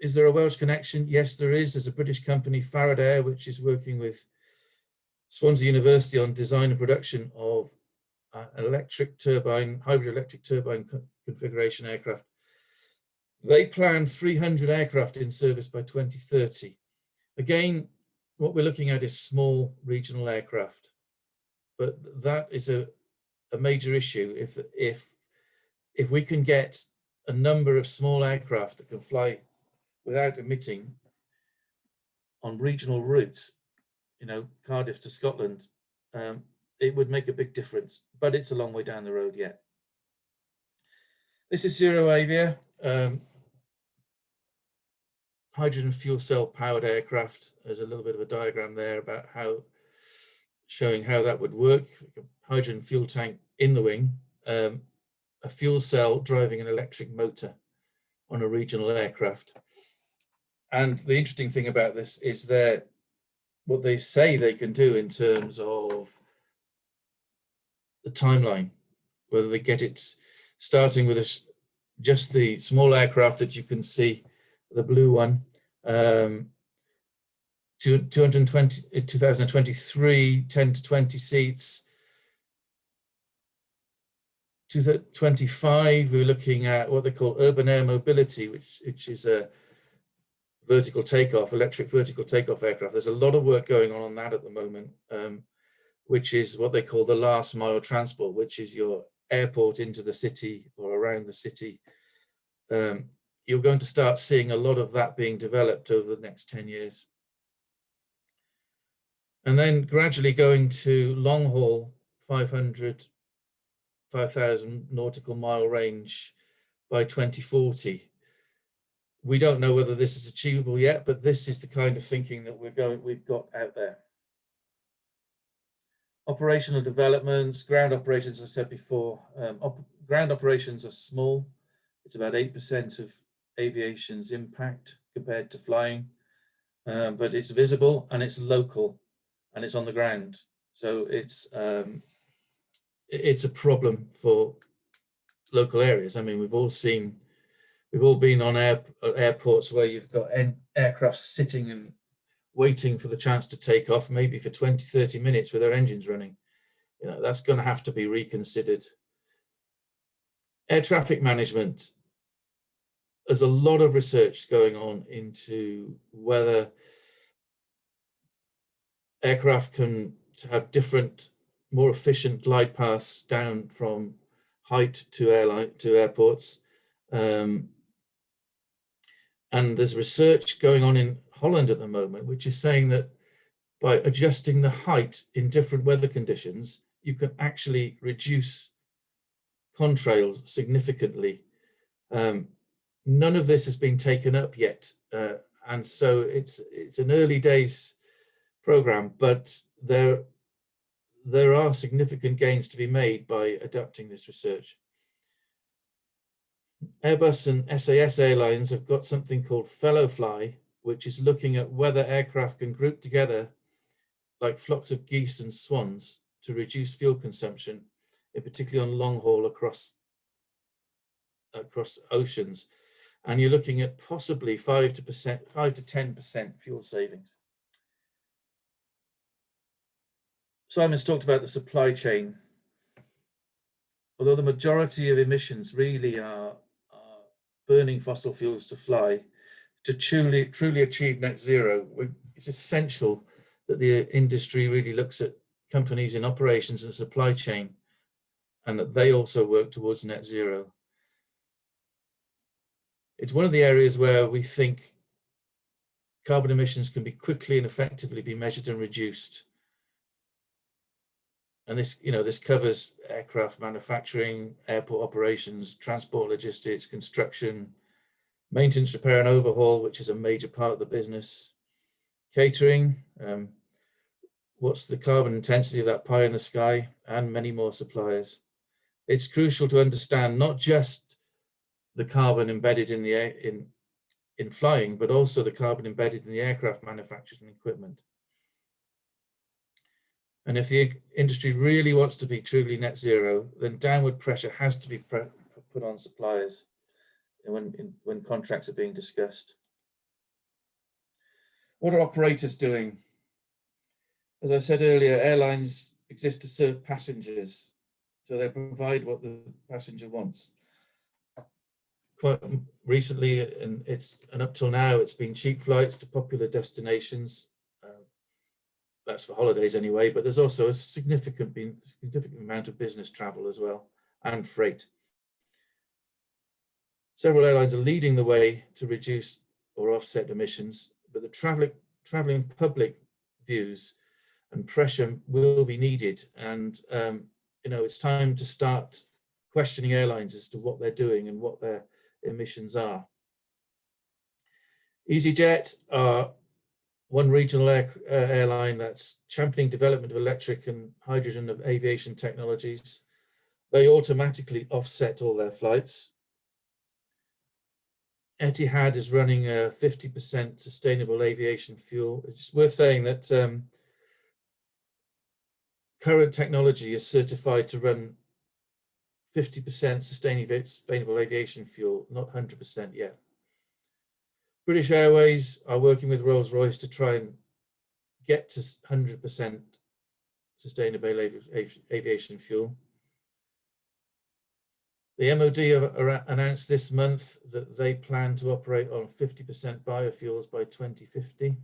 is there a Welsh connection? Yes, there is. There's a British company, Faraday, which is working with Swansea University on design and production of an electric turbine, hybrid electric turbine configuration aircraft. They plan 300 aircraft in service by 2030. Again, what we're looking at is small regional aircraft, but that is a major issue. If we can get a number of small aircraft that can fly without emitting on regional routes, Cardiff to Scotland, it would make a big difference, but it's a long way down the road yet. This is Zero Avia, hydrogen fuel cell powered aircraft. There's a little bit of a diagram there about showing how that would work. Hydrogen fuel tank in the wing, a fuel cell driving an electric motor on a regional aircraft. And the interesting thing about this is what they say they can do in terms of the timeline, whether they get it starting with just the small aircraft that you can see, the blue one, 2023, 10 to 20 seats. 2025, we're looking at what they call urban air mobility, which is a vertical takeoff, electric vertical takeoff aircraft. There's a lot of work going on that at the moment, which is what they call the last mile transport, which is your airport into the city or around the city. You're going to start seeing a lot of that being developed over the next 10 years. And then gradually going to long haul, 5,000 nautical mile range by 2040. We don't know whether this is achievable yet, but this is the kind of thinking that we've got out there. Operational developments, ground operations, as I said before, ground operations are small. It's about 8% of aviation's impact compared to flying, but it's visible and it's local and it's on the ground. So it's a problem for local areas. I mean, we've all been on airports where you've got aircraft sitting and waiting for the chance to take off, maybe for 20, 30 minutes with their engines running. That's going to have to be reconsidered. Air traffic management. There's a lot of research going on into whether aircraft can have different, more efficient glide paths down from height to airports. And there's research going on in Holland at the moment, which is saying that by adjusting the height in different weather conditions, you can actually reduce contrails significantly. None of this has been taken up yet, and so it's an early days program, but there are significant gains to be made by adapting this research. Airbus and SAS airlines have got something called Fellowfly, which is looking at whether aircraft can group together like flocks of geese and swans to reduce fuel consumption, particularly on long haul across oceans. And you're looking at possibly 5 to 10% fuel savings. Simon's talked about the supply chain. Although the majority of emissions really are burning fossil fuels to fly, to truly achieve net zero, it's essential that the industry really looks at companies in operations and supply chain, and that they also work towards net zero. It's one of the areas where we think carbon emissions can be quickly and effectively be measured and reduced. And this covers aircraft manufacturing, airport operations, transport logistics, construction, maintenance, repair and overhaul, which is a major part of the business, catering, what's the carbon intensity of that pie in the sky, and many more suppliers. It's crucial to understand not just the carbon embedded in flying, but also the carbon embedded in the aircraft manufacturers and equipment. And if the industry really wants to be truly net zero, then downward pressure has to be put on suppliers when contracts are being discussed. What are operators doing? As I said earlier, airlines exist to serve passengers, so they provide what the passenger wants. Quite recently, and up till now, it's been cheap flights to popular destinations. That's for holidays anyway, but there's also a significant amount of business travel as well, and freight. Several airlines are leading the way to reduce or offset emissions, but the traveling public views and pressure will be needed. And it's time to start questioning airlines as to what they're doing and what their emissions are. EasyJet are one regional airline that's championing development of electric and hydrogen of aviation technologies. They automatically offset all their flights. Etihad is running a 50% sustainable aviation fuel. It's worth saying that current technology is certified to run 50% sustainable aviation fuel, not 100% yet. British Airways are working with Rolls-Royce to try and get to 100% sustainable aviation fuel. The MOD have announced this month that they plan to operate on 50% biofuels by 2050.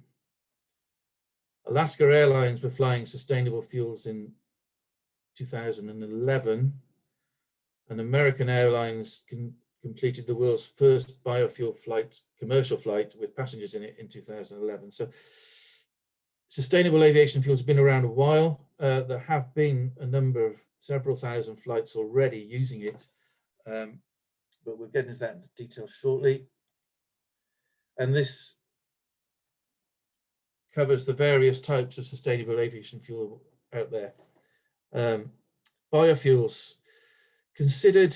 Alaska Airlines were flying sustainable fuels in 2011, and American Airlines completed the world's first biofuel commercial flight with passengers in it in 2011. So sustainable aviation fuels have been around a while. There have been several thousand flights already using it, but we'll get into that into detail shortly. And this covers the various types of sustainable aviation fuel out there. Biofuels, considered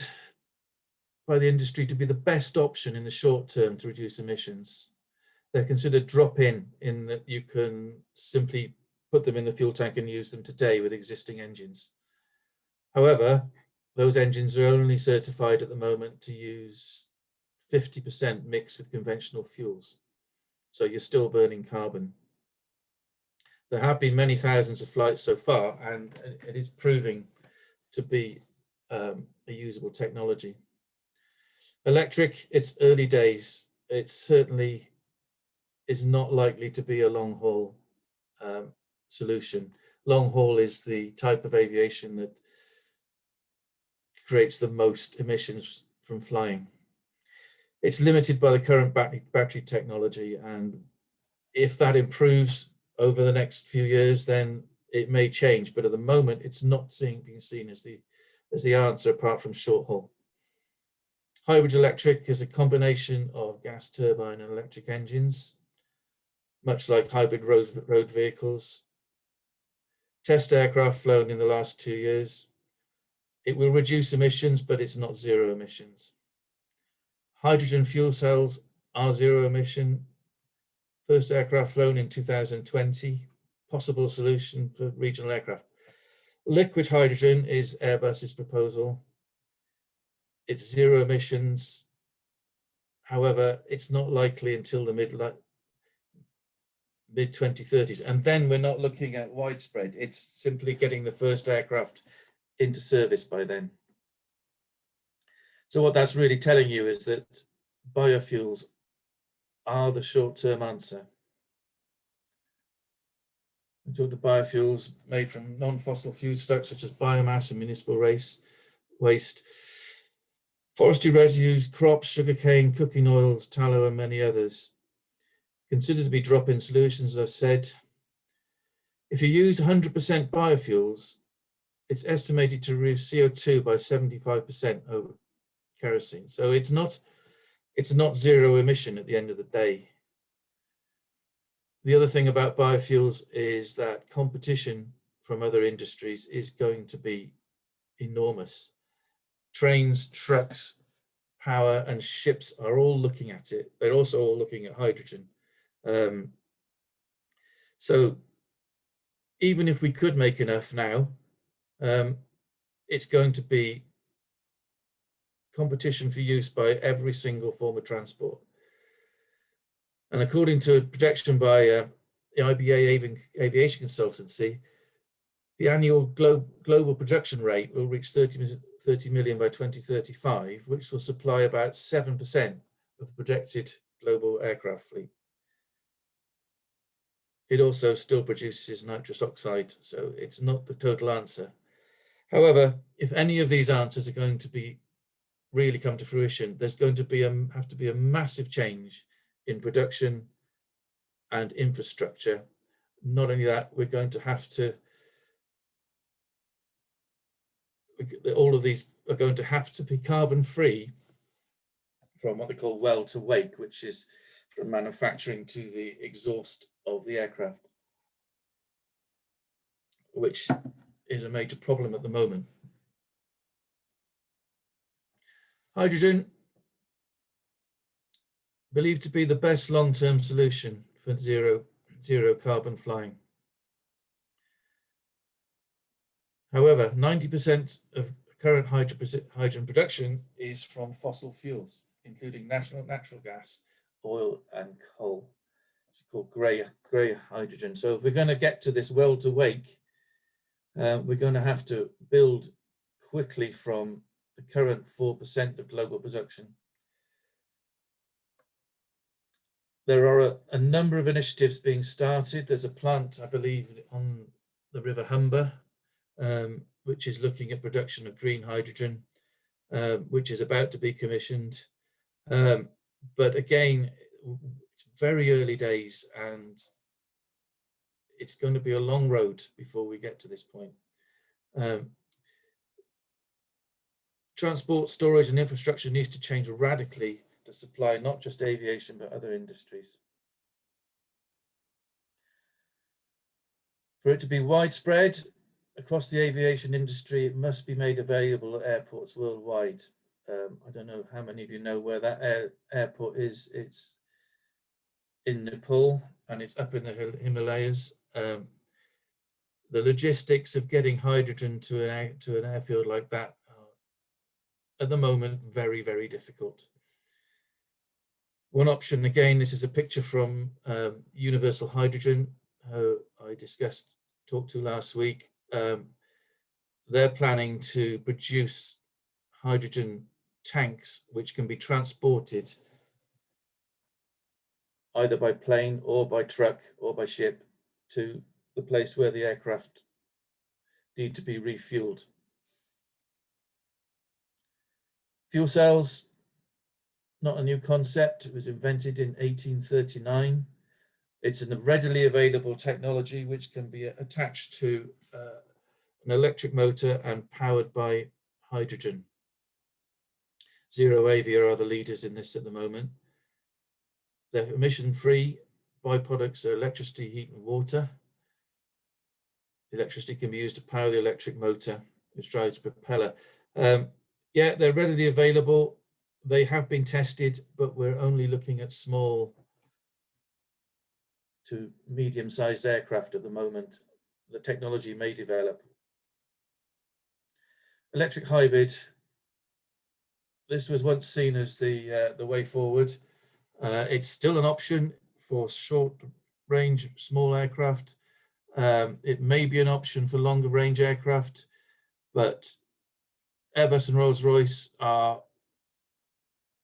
by the industry to be the best option in the short term to reduce emissions. They're considered drop-in in that you can simply put them in the fuel tank and use them today with existing engines. However, those engines are only certified at the moment to use 50% mixed with conventional fuels. So you're still burning carbon. There have been many thousands of flights so far, and it is proving to be a usable technology. Electric, it's early days. It certainly is not likely to be a long haul solution. Long haul is the type of aviation that creates the most emissions from flying. It's limited by the current battery technology, and if that improves over the next few years, then it may change. But at the moment, it's not being seen as the answer, apart from short haul. Hybrid electric is a combination of gas turbine and electric engines, much like hybrid road vehicles. Test aircraft flown in the last 2 years. It will reduce emissions, but it's not zero emissions. Hydrogen fuel cells are zero emission. First aircraft flown in 2020, possible solution for regional aircraft. Liquid hydrogen is Airbus's proposal. It's zero emissions. However, it's not likely until the mid 2030s. And then we're not looking at widespread. It's simply getting the first aircraft into service by then. So what that's really telling you is that biofuels are the short-term answer. We talked about biofuels made from non-fossil fuel stocks such as biomass and municipal waste, forestry residues, crops, sugarcane, cooking oils, tallow, and many others. Considered to be drop-in solutions, as I've said. If you use 100% biofuels, it's estimated to reduce CO2 by 75% over kerosene. So it's not zero emission at the end of the day. The other thing about biofuels is that competition from other industries is going to be enormous. Trains, trucks, power, and ships are all looking at it. They're also all looking at hydrogen. So even if we could make enough now, it's going to be competition for use by every single form of transport. And according to a projection by the IBA Aviation Consultancy, the annual global production rate will reach 30 million by 2035, which will supply about 7% of the projected global aircraft fleet. It also still produces nitrous oxide, so it's not the total answer. However, if any of these answers are going to be really come to fruition, there's going to have to be a massive change in production and infrastructure. Not only that, we're going to have to, all of these are going to have to be carbon free from what they call well to wake, which is from manufacturing to the exhaust of the aircraft, which is a major problem at the moment. Hydrogen, believed to be the best long-term solution for zero carbon flying. However, 90% of current hydrogen production is from fossil fuels, including natural gas, oil, and coal. It's called grey hydrogen. So if we're going to get to this well to wake, we're going to have to build quickly from the current 4% of global production. There are a number of initiatives being started. There's a plant, I believe, on the River Humber, which is looking at production of green hydrogen, which is about to be commissioned. But again, it's very early days, and it's going to be a long road before we get to this point. Transport, storage, and infrastructure needs to change radically to supply not just aviation, but other industries. For it to be widespread across the aviation industry, it must be made available at airports worldwide. I don't know how many of you know where that airport is. It's in Nepal, and it's up in the Himalayas. The logistics of getting hydrogen to an airfield like that are, at the moment, very, very difficult. One option, again, this is a picture from Universal Hydrogen, who I talked to last week. They're planning to produce hydrogen tanks which can be transported either by plane or by truck or by ship to the place where the aircraft need to be refueled. Fuel cells, not a new concept. It was invented in 1839. It's a readily available technology which can be attached to an electric motor and powered by hydrogen. Zero Avia are the leaders in this at the moment. They're emission-free. Byproducts are electricity, heat, and water. Electricity can be used to power the electric motor, which drives the propeller. Yeah, they're readily available. They have been tested, but we're only looking at small to medium-sized aircraft at the moment. The technology may develop. Electric hybrid. This was once seen as the way forward. It's still an option for short-range small aircraft. It may be an option for longer-range aircraft, but Airbus and Rolls-Royce are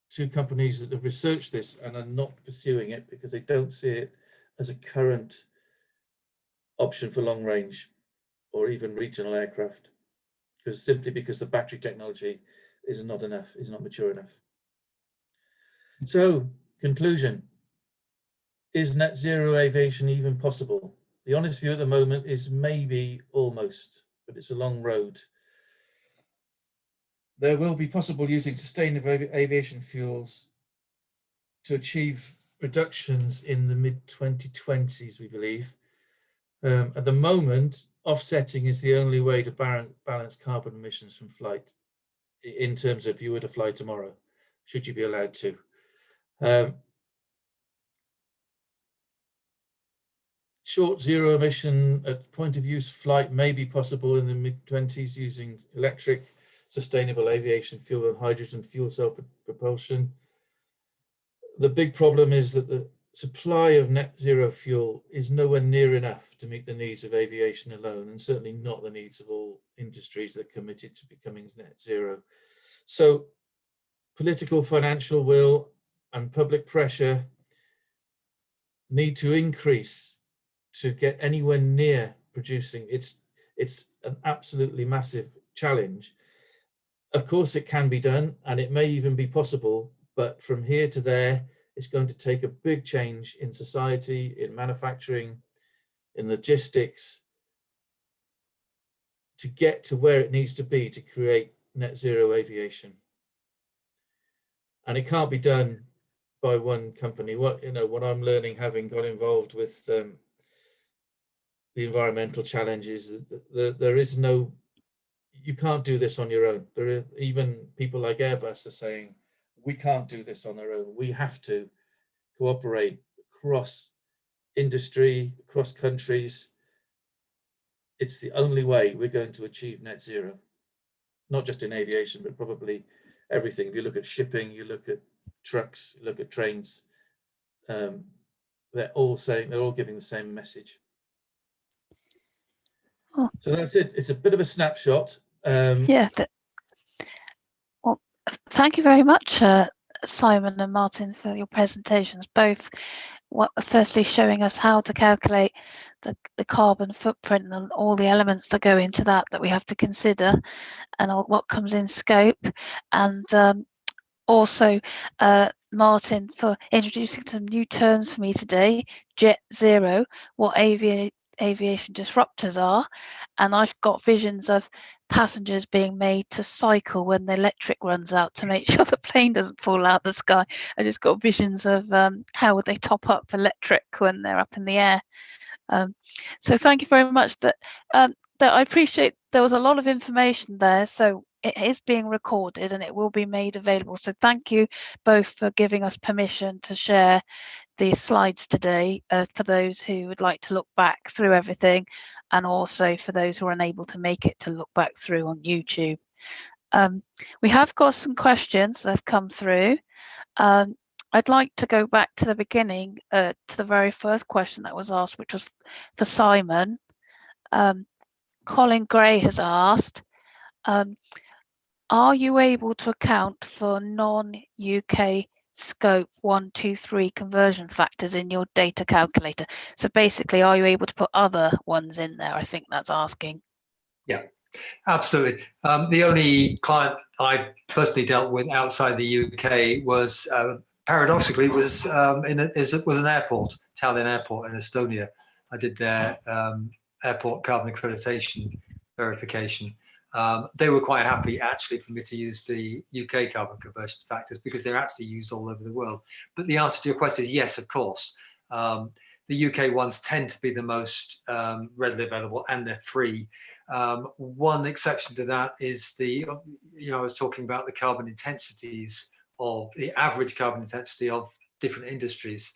two companies that have researched this and are not pursuing it because they don't see it as a current option for long range or even regional aircraft, simply because the battery technology is not enough, is not mature enough. So, conclusion, is net zero aviation even possible? The honest view at the moment is maybe almost, but it's a long road. There will be possible using sustainable aviation fuels to achieve reductions in the mid-2020s, we believe. At the moment, offsetting is the only way to balance carbon emissions from flight, in terms of you were to fly tomorrow, should you be allowed to. Short zero emission at point of use flight may be possible in the mid-20s using electric, sustainable aviation fuel and hydrogen fuel cell propulsion. The big problem is that the supply of net zero fuel is nowhere near enough to meet the needs of aviation alone, and certainly not the needs of all industries that are committed to becoming net zero. So political, financial will and public pressure need to increase to get anywhere near producing. It's an absolutely massive challenge. Of course, it can be done, and it may even be possible, but from here to there, it's going to take a big change in society, in manufacturing, in logistics, to get to where it needs to be to create net zero aviation. And it can't be done by one company. What I'm learning, having got involved with the environmental challenges, there is no, you can't do this on your own. Even people like Airbus are saying, we can't do this on our own. We have to cooperate across industry, across countries. It's the only way we're going to achieve net zero, not just in aviation, but probably everything. If you look at shipping, you look at trucks, you look at trains, they're all giving the same message. Oh. So that's it. It's a bit of a snapshot. Yeah. Well, thank you very much, Simon and Martyn, for your presentations, both firstly showing us how to calculate the carbon footprint and all the elements that go into that we have to consider, and what comes in scope, and also Martyn for introducing some new terms for me today: jet zero, what aviation disruptors are, and I've got visions of passengers being made to cycle when the electric runs out to make sure the plane doesn't fall out of the sky. I just got visions of how would they top up electric when they're up in the air. So thank you very much. That I appreciate there was a lot of information there, so it is being recorded and it will be made available. So thank you both for giving us permission to share the slides today for those who would like to look back through everything, and also for those who are unable to make it to look back through on YouTube. We have got some questions that have come through. I'd like to go back to the beginning, to the very first question that was asked, which was for Simon. Colin Gray has asked, are you able to account for non-UK scope 1, 2, 3 conversion factors in your data calculator? So basically, are you able to put other ones in there? I think that's asking. Yeah. Absolutely. The only client I personally dealt with outside the UK was, paradoxically, was an airport, Tallinn Airport in Estonia. I did their airport carbon accreditation verification. They were quite happy, actually, for me to use the UK carbon conversion factors because they're actually used all over the world. But the answer to your question is yes, of course. The UK ones tend to be the most readily available, and they're free. One exception to that is I was talking about the carbon intensities of the average carbon intensity of different industries.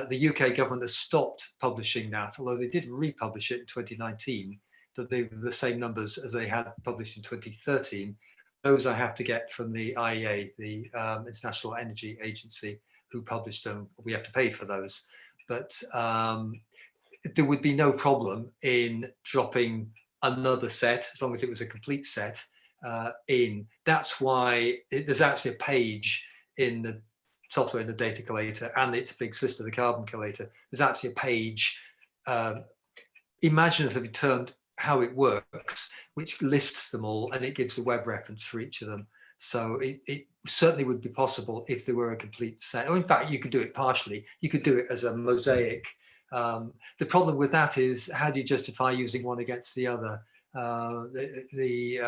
The UK government has stopped publishing that, although they did republish it in 2019, that they were the same numbers as they had published in 2013. Those I have to get from the IEA, the International Energy Agency, who published them. We have to pay for those. But there would be no problem in dropping another set, as long as it was a complete set in. That's why there's actually a page in the software in the data collator and its big sister, the carbon collator. There's actually a page, imaginatively termed how it works, which lists them all, and it gives the web reference for each of them. So it certainly would be possible if there were a complete set. Or in fact, you could do it partially. You could do it as a mosaic. The problem with that is, how do you justify using one against the other? The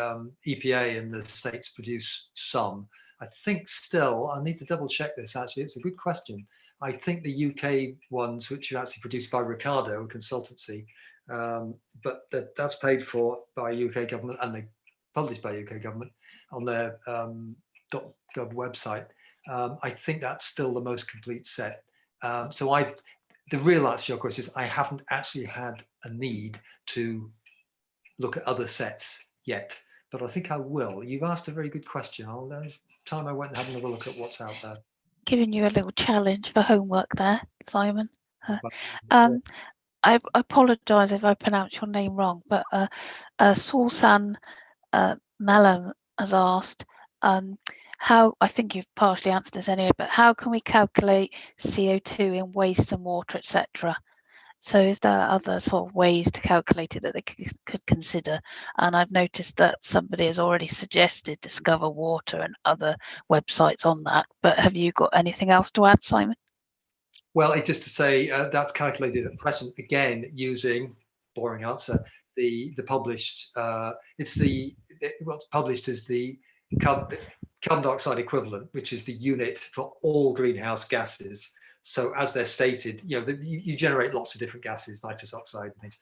EPA and the states produce some. I think still, I need to double check this actually, it's a good question. I think the UK ones, which are actually produced by Ricardo, a consultancy, but that's paid for by UK government and they published by UK government on their .gov website. I think that's still the most complete set. The real answer to your question is I haven't actually had a need to look at other sets yet, but I think I will. You've asked a very good question. There's time I went and had another look at what's out there. Giving you a little challenge for homework there, Simon. I apologise if I pronounce your name wrong, but Sulsan Malam has asked, how, I think you've partially answered this anyway, but how can we calculate CO2 in waste and water, etc.? So is there other sort of ways to calculate it that they could consider? And I've noticed that somebody has already suggested Discover Water and other websites on that, but have you got anything else to add, Simon? Well, just to say that's calculated at present, again, using, boring answer, the published, what's published is the carbon dioxide equivalent, which is the unit for all greenhouse gases. So as they're stated, you generate lots of different gases, nitrous oxide and things.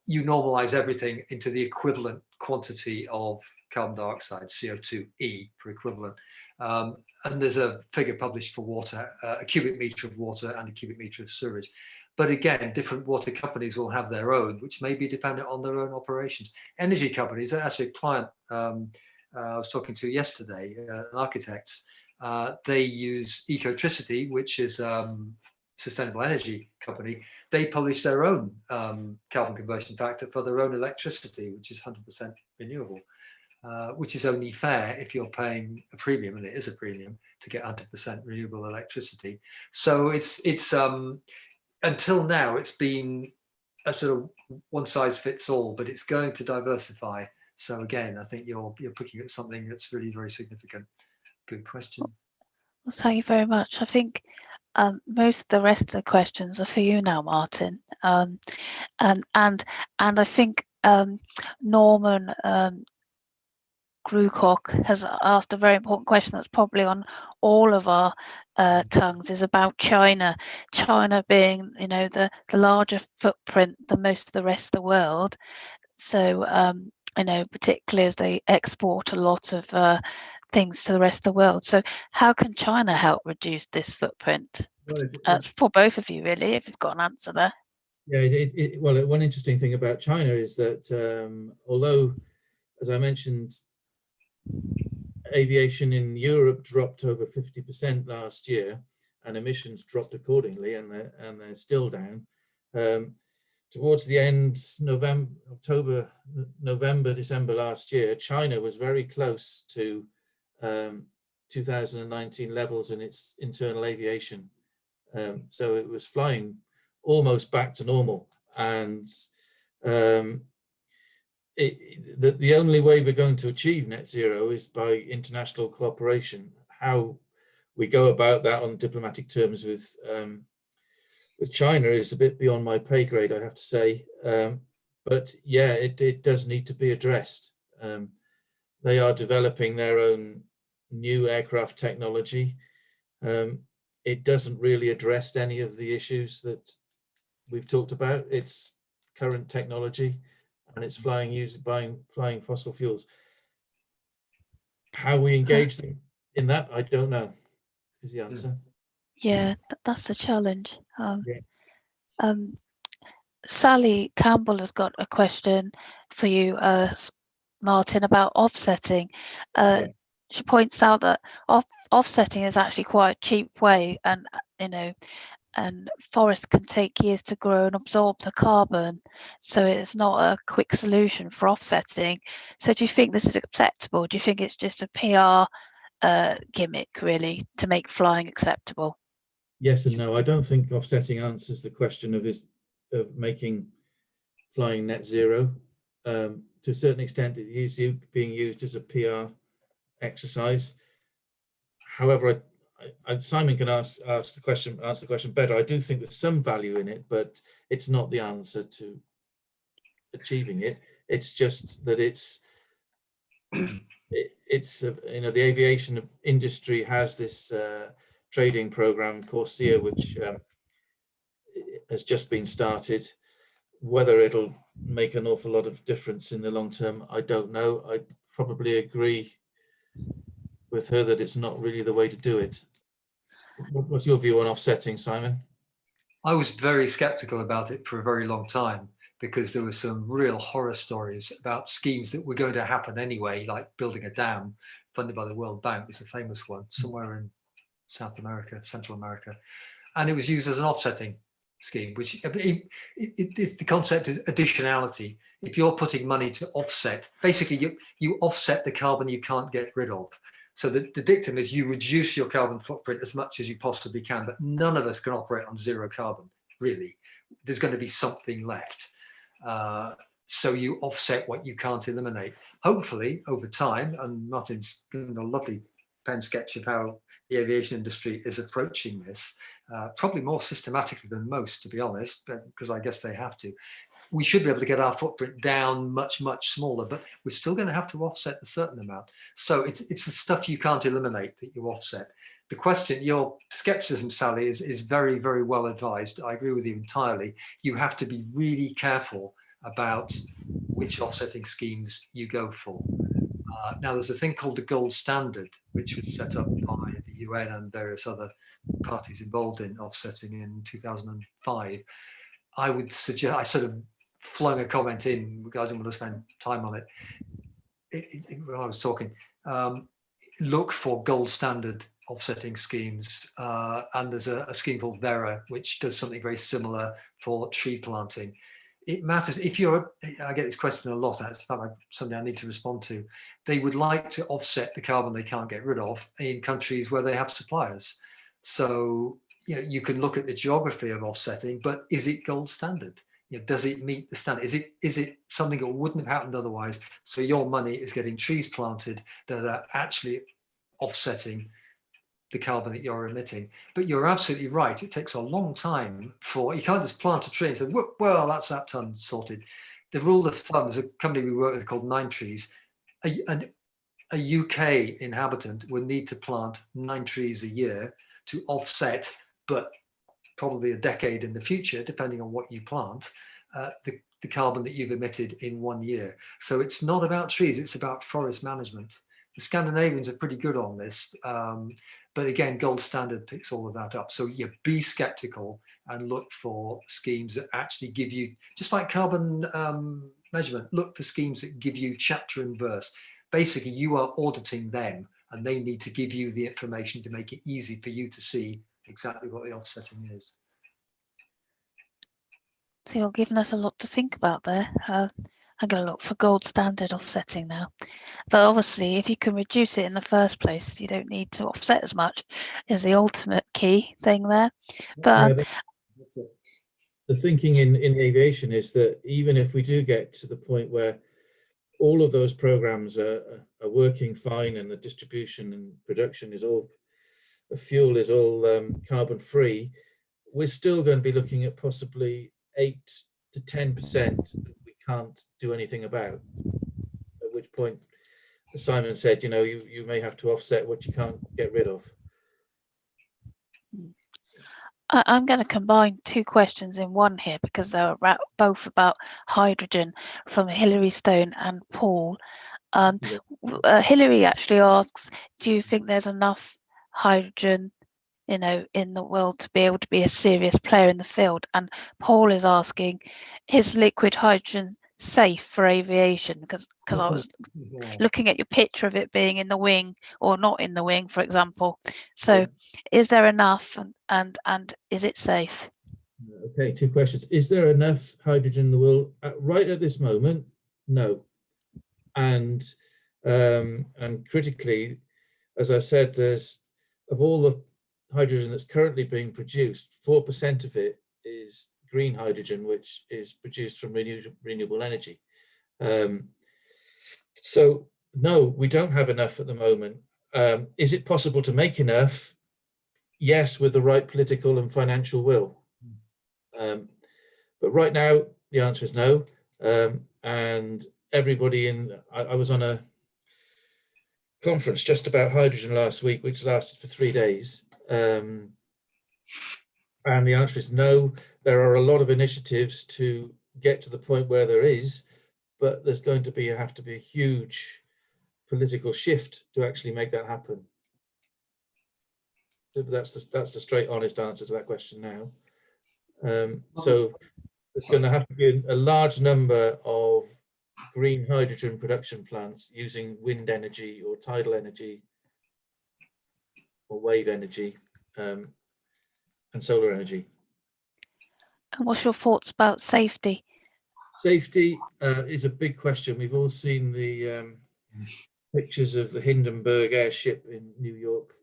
You normalize everything into the equivalent quantity of carbon dioxide, CO2e for equivalent. And there's a figure published for water, a cubic meter of water and a cubic meter of sewage. But again, different water companies will have their own, which may be dependent on their own operations. Energy companies, actually a client I was talking to yesterday, architects, they use Ecotricity, which is sustainable energy company. They publish their own carbon conversion factor for their own electricity, which is 100% renewable, which is only fair if you're paying a premium, and it is a premium, to get 100% renewable electricity. So it's until now, it's been a sort of one size fits all, but it's going to diversify. So again, I think you're picking at something that's really very significant. Good question. Well, thank you very much. I think most of the rest of the questions are for you now, Martyn. And I think Norman Grucock has asked a very important question that's probably on all of our tongues, is about China. China being, the larger footprint than most of the rest of the world. So, particularly as they export a lot of things to the rest of the world. So how can China help reduce this footprint? For both of you, really, if you've got an answer there. Yeah, well, one interesting thing about China is that although, as I mentioned, aviation in Europe dropped over 50% last year, and emissions dropped accordingly, and they're still down. Towards the end, November, December last year, China was very close to 2019 levels in its internal aviation. So it was flying almost back to normal. And the only way we're going to achieve net zero is by international cooperation. How we go about that on diplomatic terms with China is a bit beyond my pay grade, I have to say. But yeah, it does need to be addressed. They are developing their own new aircraft technology. It doesn't really address any of the issues that we've talked about. It's current technology, and it's flying fossil fuels. How we engage them in that, I don't know, is the answer. Yeah, that's the challenge. Yeah. Sally Campbell has got a question for you, Martyn, about offsetting. Yeah. She points out that offsetting is actually quite a cheap way, and and forests can take years to grow and absorb the carbon, so it's not a quick solution for offsetting. So do you think this is acceptable? Do you think it's just a PR gimmick, really, to make flying acceptable? Yes and no. I don't think offsetting answers the question of making flying net zero. To a certain extent, it is being used as a PR exercise. However, Simon can answer the question better. I do think there's some value in it, but it's not the answer to achieving it. It's just that it's the aviation industry has this trading program, Corsia, which has just been started. Whether it'll make an awful lot of difference in the long term, I don't know. I probably agree with her that it's not really the way to do it. What's your view on offsetting, Simon? I was very skeptical about it for a very long time, because there were some real horror stories about schemes that were going to happen anyway, like building a dam funded by the World Bank is a famous one somewhere in South America, Central America. And it was used as an offsetting scheme, which the concept is additionality. If you're putting money to offset, basically you offset the carbon you can't get rid of. So the dictum is you reduce your carbon footprint as much as you possibly can, but none of us can operate on zero carbon, really. There's going to be something left. So you offset what you can't eliminate. Hopefully, over time, and Martyn's given a lovely pen sketch of how the aviation industry is approaching this, probably more systematically than most, to be honest, because I guess they have to. We should be able to get our footprint down much, much smaller, but we're still going to have to offset a certain amount. So it's the stuff you can't eliminate that you offset. The question, your skepticism, Sally, is very, very well advised. I agree with you entirely. You have to be really careful about which offsetting schemes you go for. Now, there's a thing called the gold standard, which was set up by the UN and various other parties involved in offsetting in 2005. I would suggest, I sort of flung a comment in, I didn't want to spend time on it when I was talking. Look for gold standard offsetting schemes, and there's a scheme called Vera, which does something very similar for tree planting. It matters if you're, I get this question a lot, it's something I need to respond to. They would like to offset the carbon they can't get rid of in countries where they have suppliers. So you can look at the geography of offsetting, but is it gold standard? Does it meet the standard? Is it something that wouldn't have happened otherwise? So your money is getting trees planted that are actually offsetting the carbon that you're emitting. But you're absolutely right. It takes a long time you can't just plant a tree and say, well, that's that ton sorted. The rule of thumb is a company we work with called 9 Trees. A UK inhabitant would need to plant 9 trees a year to offset, but probably a decade in the future, depending on what you plant, the carbon that you've emitted in 1 year. So it's not about trees, it's about forest management. The Scandinavians are pretty good on this, but again, gold standard picks all of that up. So be skeptical and look for schemes that actually give you, just like carbon measurement, look for schemes that give you chapter and verse. Basically, you are auditing them and they need to give you the information to make it easy for you to see exactly what the offsetting is. So you're giving us a lot to think about there. I'm going to look for gold standard offsetting now. But obviously, if you can reduce it in the first place, you don't need to offset as much, is the ultimate key thing there. But that's it. The thinking in aviation is that even if we do get to the point where all of those programs are working fine, and the distribution and production is all, the fuel is all carbon free, we're still going to be looking at possibly 8 to 10% that we can't do anything about. At which point, as Simon said, you may have to offset what you can't get rid of. I'm going to combine two questions in one here because they're both about hydrogen, from Hilary Stone and Paul. Hilary actually asks, do you think there's enough hydrogen, in the world to be able to be a serious player in the field? And Paul is asking, is liquid hydrogen safe for aviation? Because I was looking at your picture of it being in the wing or not in the wing, for example. So is there enough, and is it safe? Okay, two questions. Is there enough hydrogen in the world right at this moment? No. And critically, as I said, there's, of all the hydrogen that's currently being produced, 4% of it is green hydrogen, which is produced from renewable energy. So no, we don't have enough at the moment. Is it possible to make enough? Yes, with the right political and financial will. But right now, the answer is no. And everybody I was on a conference just about hydrogen last week, which lasted for 3 days. And the answer is no. There are a lot of initiatives to get to the point where there is, but there's going to have to be a huge political shift to actually make that happen. That's the straight, honest answer to that question now. So there's going to have to be a large number of green hydrogen production plants using wind energy or tidal energy or wave energy and solar energy. And what's your thoughts about safety? Safety is a big question. We've all seen the pictures of the Hindenburg airship in New York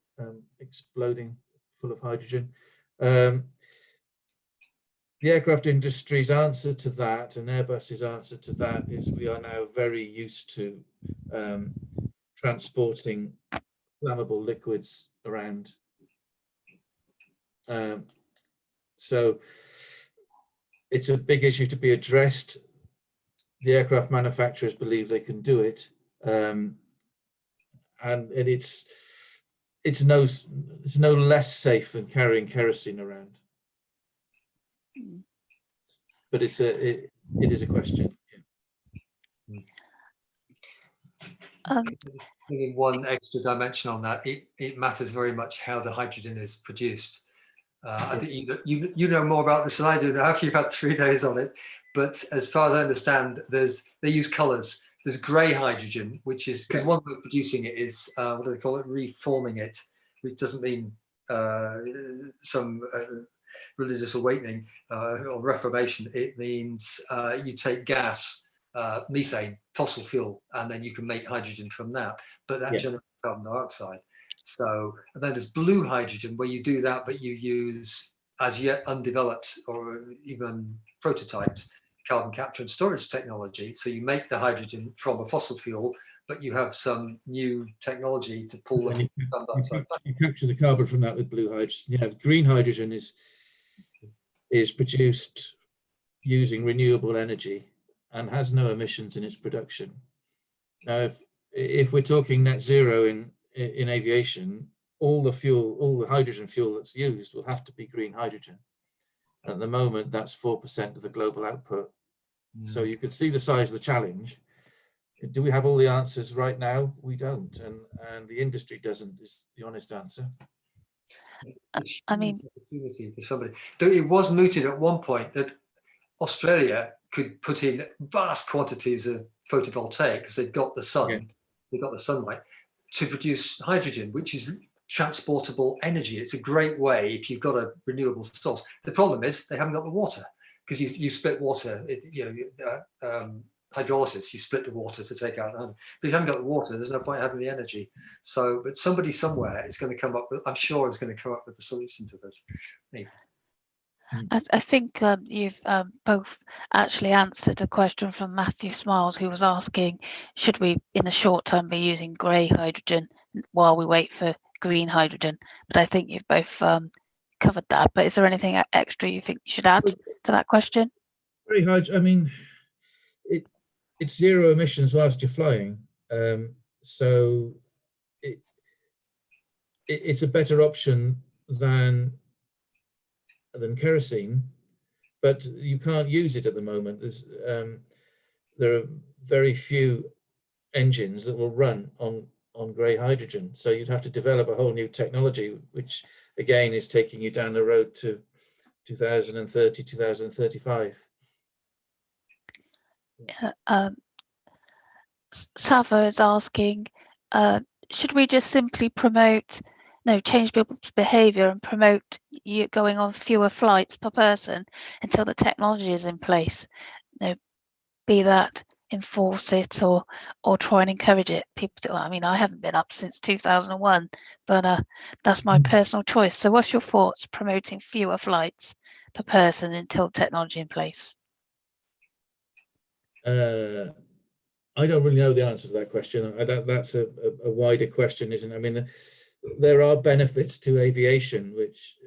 exploding full of hydrogen. The aircraft industry's answer to that, and Airbus's answer to that, is we are now very used to transporting flammable liquids around. So it's a big issue to be addressed. The aircraft manufacturers believe they can do it, and it's no less safe than carrying kerosene around. But it is a question. Bringing one extra dimension on that, it matters very much how the hydrogen is produced. I think you know more about this than I do after you've had 3 days on it. But as far as I understand, they use colours. There's grey hydrogen, which is, because one way of producing it is, what do they call it, reforming it, which doesn't mean some religious awakening or reformation. It means you take gas, methane, fossil fuel, and then you can make hydrogen from that. But that generates carbon dioxide. So, and then there's blue hydrogen, where you do that, but you use as yet undeveloped or even prototyped carbon capture and storage technology. So you make the hydrogen from a fossil fuel, but you have some new technology to pull the carbon dioxide back. You capture the carbon from that with blue hydrogen. Yeah, green hydrogen is produced using renewable energy and has no emissions in its production. Now, if we're talking net zero in aviation, all the hydrogen fuel that's used will have to be green hydrogen. At the moment, that's 4% of the global output. So you can see the size of the challenge. Do we have all the answers right now? We don't, and the industry doesn't, is the honest answer. I mean, opportunity for somebody. It was mooted at one point that Australia could put in vast quantities of photovoltaic, because they've got the sun, they've got the sunlight, to produce hydrogen, which is transportable energy. It's a great way if you've got a renewable source. The problem is they haven't got the water, because you split water, hydrolysis, you split the water to take out the hydrogen. But if you haven't got the water, there's no point having the energy. So, but somebody somewhere is going to come up with, I'm sure is going to come up with a solution to this. Maybe. I think you've both actually answered a question from Matthew Smiles, who was asking, should we in the short term be using grey hydrogen while we wait for green hydrogen? But I think you've both covered that. But is there anything extra you think you should add to that question? Grey hydrogen, I mean, it's zero emissions whilst you're flying. So it's a better option than kerosene, but you can't use it at the moment. There are very few engines that will run on grey hydrogen, so you'd have to develop a whole new technology, which again is taking you down the road to 2030, 2035. Sava is asking, should we just simply change people's behaviour and promote you going on fewer flights per person until the technology is in place? Be that enforce it or try and encourage it. People do. I mean, I haven't been up since 2001, but that's my personal choice. So what's your thoughts promoting fewer flights per person until technology in place? I don't really know the answer to that question. That's a wider question, isn't it? I mean, there are benefits to aviation, which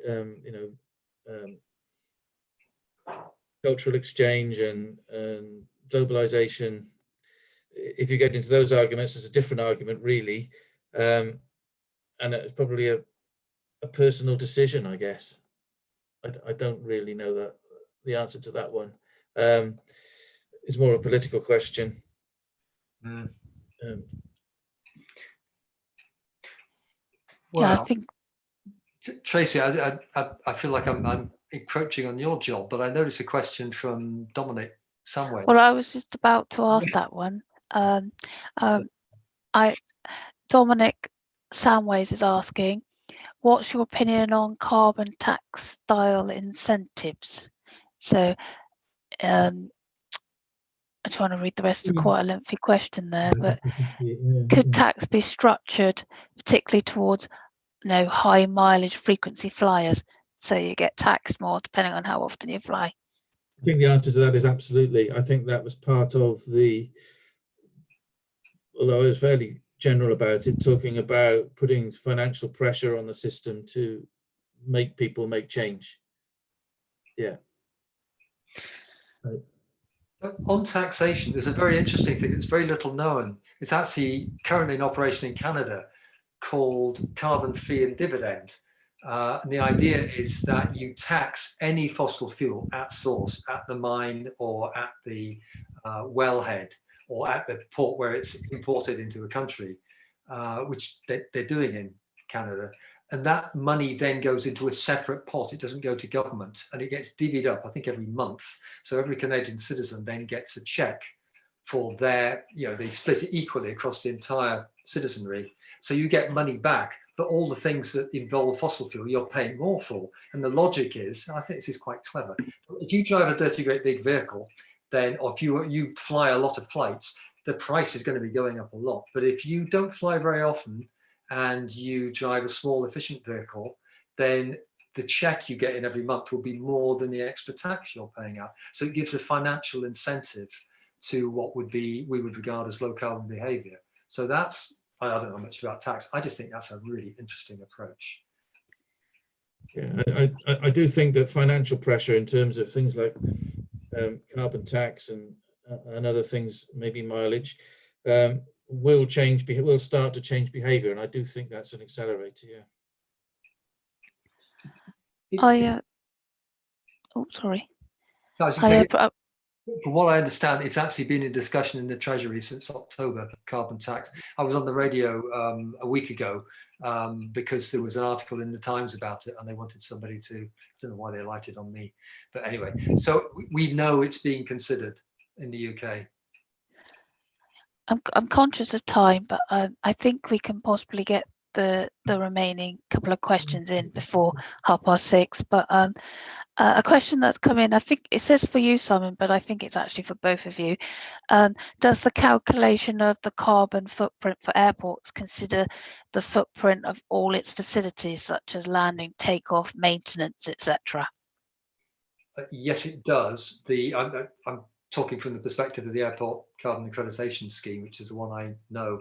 cultural exchange and globalization. If you get into those arguments, it's a different argument, really, and it's probably a personal decision, I guess. I don't really know the answer to that one. It's more a political question. Well, yeah, I think Tracy, I feel like I'm encroaching on your job, but I noticed a question from Dominic somewhere. Well, I was just about to ask that one. Dominic Samways is asking, what's your opinion on carbon tax style incentives? So I'm trying to read the rest. It's quite a lengthy question there, but could tax be structured particularly towards high mileage frequency flyers, so you get taxed more depending on how often you fly? I think the answer to that is absolutely. I think that was part of although I was fairly general about it, talking about putting financial pressure on the system to make people make change. Yeah. On taxation, there's a very interesting thing that's very little known. It's actually currently in operation in Canada called carbon fee and dividend. And the idea is that you tax any fossil fuel at source, at the mine or at the wellhead or at the port where it's imported into a country, which they're doing in Canada. And that money then goes into a separate pot. It doesn't go to government, and it gets divvied up, I think, every month. So every Canadian citizen then gets a check for their, they split it equally across the entire citizenry. So you get money back, but all the things that involve fossil fuel, you're paying more for. And the logic is, I think this is quite clever. If you drive a dirty great big vehicle, then, or if you fly a lot of flights, the price is going to be going up a lot. But if you don't fly very often and you drive a small efficient vehicle, then the check you get in every month will be more than the extra tax you're paying out. So it gives a financial incentive to what we would regard as low carbon behavior. So that's, I don't know much about tax. I just think that's a really interesting approach. Yeah, I do think that financial pressure in terms of things like carbon tax and other things, maybe mileage, will start to change behavior, and I do think that's an accelerator. Sorry. No, I was going to say, from what I understand, it's actually been in discussion in the Treasury since October, carbon tax. I was on the radio a week ago because there was an article in the Times about it, and they wanted somebody to, I don't know why they lighted on me, but anyway, so we know it's being considered in the UK. I'm conscious of time, but I think we can possibly get the remaining couple of questions in before 6:30. But a question that's come in, I think it says for you, Simon, but I think it's actually for both of you. Does the calculation of the carbon footprint for airports consider the footprint of all its facilities, such as landing, takeoff, maintenance, etc.? Yes, it does. I'm talking from the perspective of the Airport Carbon Accreditation Scheme, which is the one I know.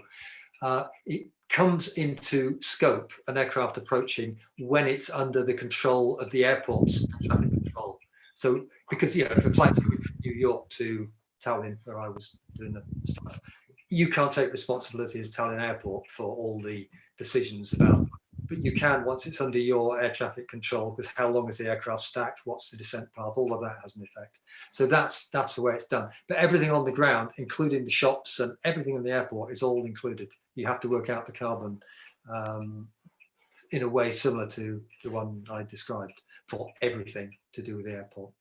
It comes into scope, an aircraft approaching, when it's under the control of the airport's traffic control. So, because, you know, if a flight's coming from New York to Tallinn, where I was doing the stuff, you can't take responsibility as Tallinn Airport for all the decisions about, but you can once it's under your air traffic control, because how long is the aircraft stacked, what's the descent path, all of that has an effect. So that's the way it's done. But everything on the ground, including the shops and everything in the airport, is all included. You have to work out the carbon in a way similar to the one I described for everything to do with the airport.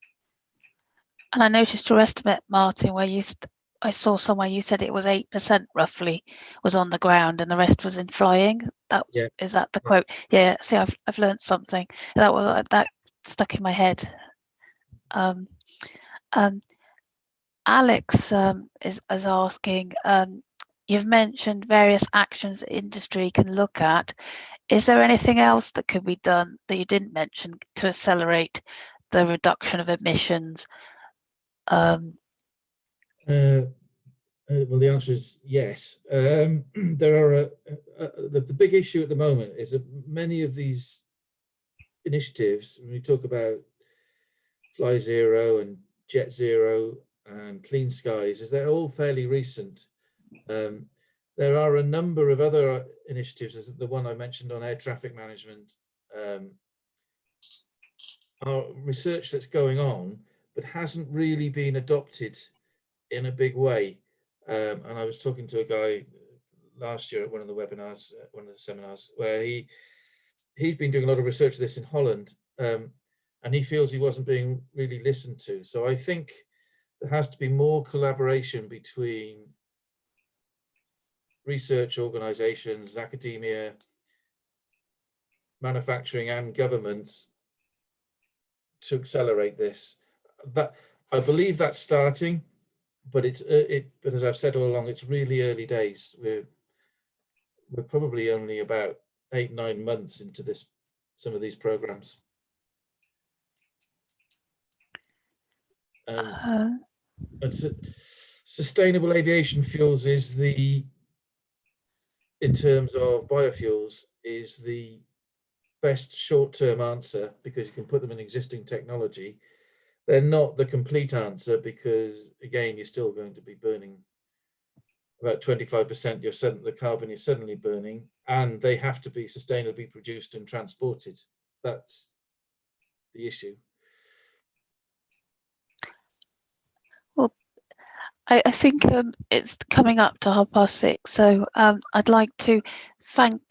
And I noticed your estimate, Martyn, where I saw somewhere you said it was 8% roughly was on the ground and the rest was in flying. That was, is that the quote? Yeah. See, I've learned something. That stuck in my head. Alex is asking. You've mentioned various actions the industry can look at. Is there anything else that could be done that you didn't mention to accelerate the reduction of emissions? Well, the answer is yes. There are the big issue at the moment is that many of these initiatives, when we talk about Fly Zero and Jet Zero and Clean Skies, is they're all fairly recent. There are a number of other initiatives, as the one I mentioned on air traffic management, research that's going on, but hasn't really been adopted in a big way. And I was talking to a guy last year at one of the webinars, one of the seminars, where he's been doing a lot of research of this in Holland, and he feels he wasn't being really listened to. So I think there has to be more collaboration between research organizations, academia, manufacturing and governments to accelerate this. That I believe that's starting, but but as I've said all along, it's really early days. We're probably only about 8-9 months into some of these programs. Sustainable aviation fuels is in terms of biofuels, is the best short-term answer because you can put them in existing technology. They're not the complete answer because, again, you're still going to be burning about 25% the carbon you're suddenly burning, and they have to be sustainably produced and transported. That's the issue. Well, I think it's coming up to 6:30, so I'd like to thank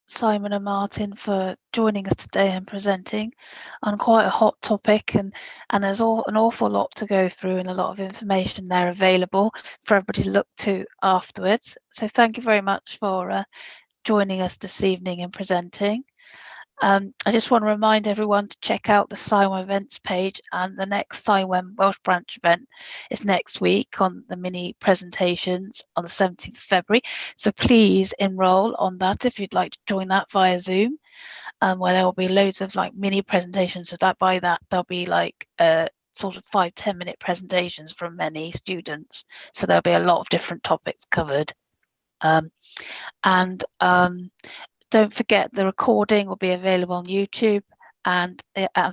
Simon and Martyn for joining us today and presenting on quite a hot topic, and there's an awful lot to go through and a lot of information there available for everybody to look to afterwards. So thank you very much for joining us this evening and presenting. I just want to remind everyone to check out the SciWem events page, and the next SciWem Welsh branch event is next week on the mini presentations on the 17th of February. So please enroll on that if you'd like to join that via Zoom, where there will be loads of like mini presentations. So there'll be like sort of 5-10 minute presentations from many students. So there'll be a lot of different topics covered. Don't forget the recording will be available on YouTube, and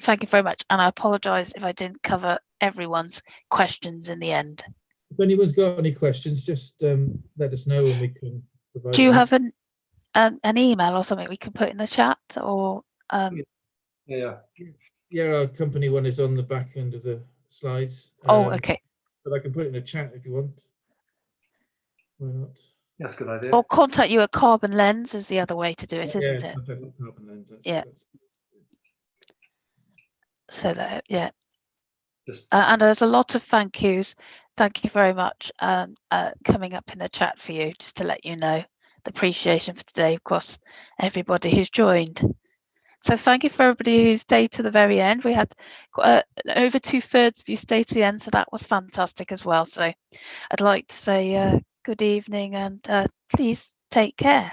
thank you very much. And I apologise if I didn't cover everyone's questions in the end. If anyone's got any questions, just let us know and we can provide. Do you have an email or something we can put in the chat, or? Yeah, our company one is on the back end of the slides. Okay. But I can put it in the chat if you want. Why not? That's a good idea. Or contact you at Carbon Lens is the other way to do it, isn't it? Carbon Lens, yeah. So that, yeah. Just and there's a lot of thank yous. Thank you very much coming up in the chat for you, just to let you know the appreciation for today across everybody who's joined. So thank you for everybody who stayed to the very end. We had over 2/3 of you stay to the end, so that was fantastic as well. So I'd like to say good evening and please take care.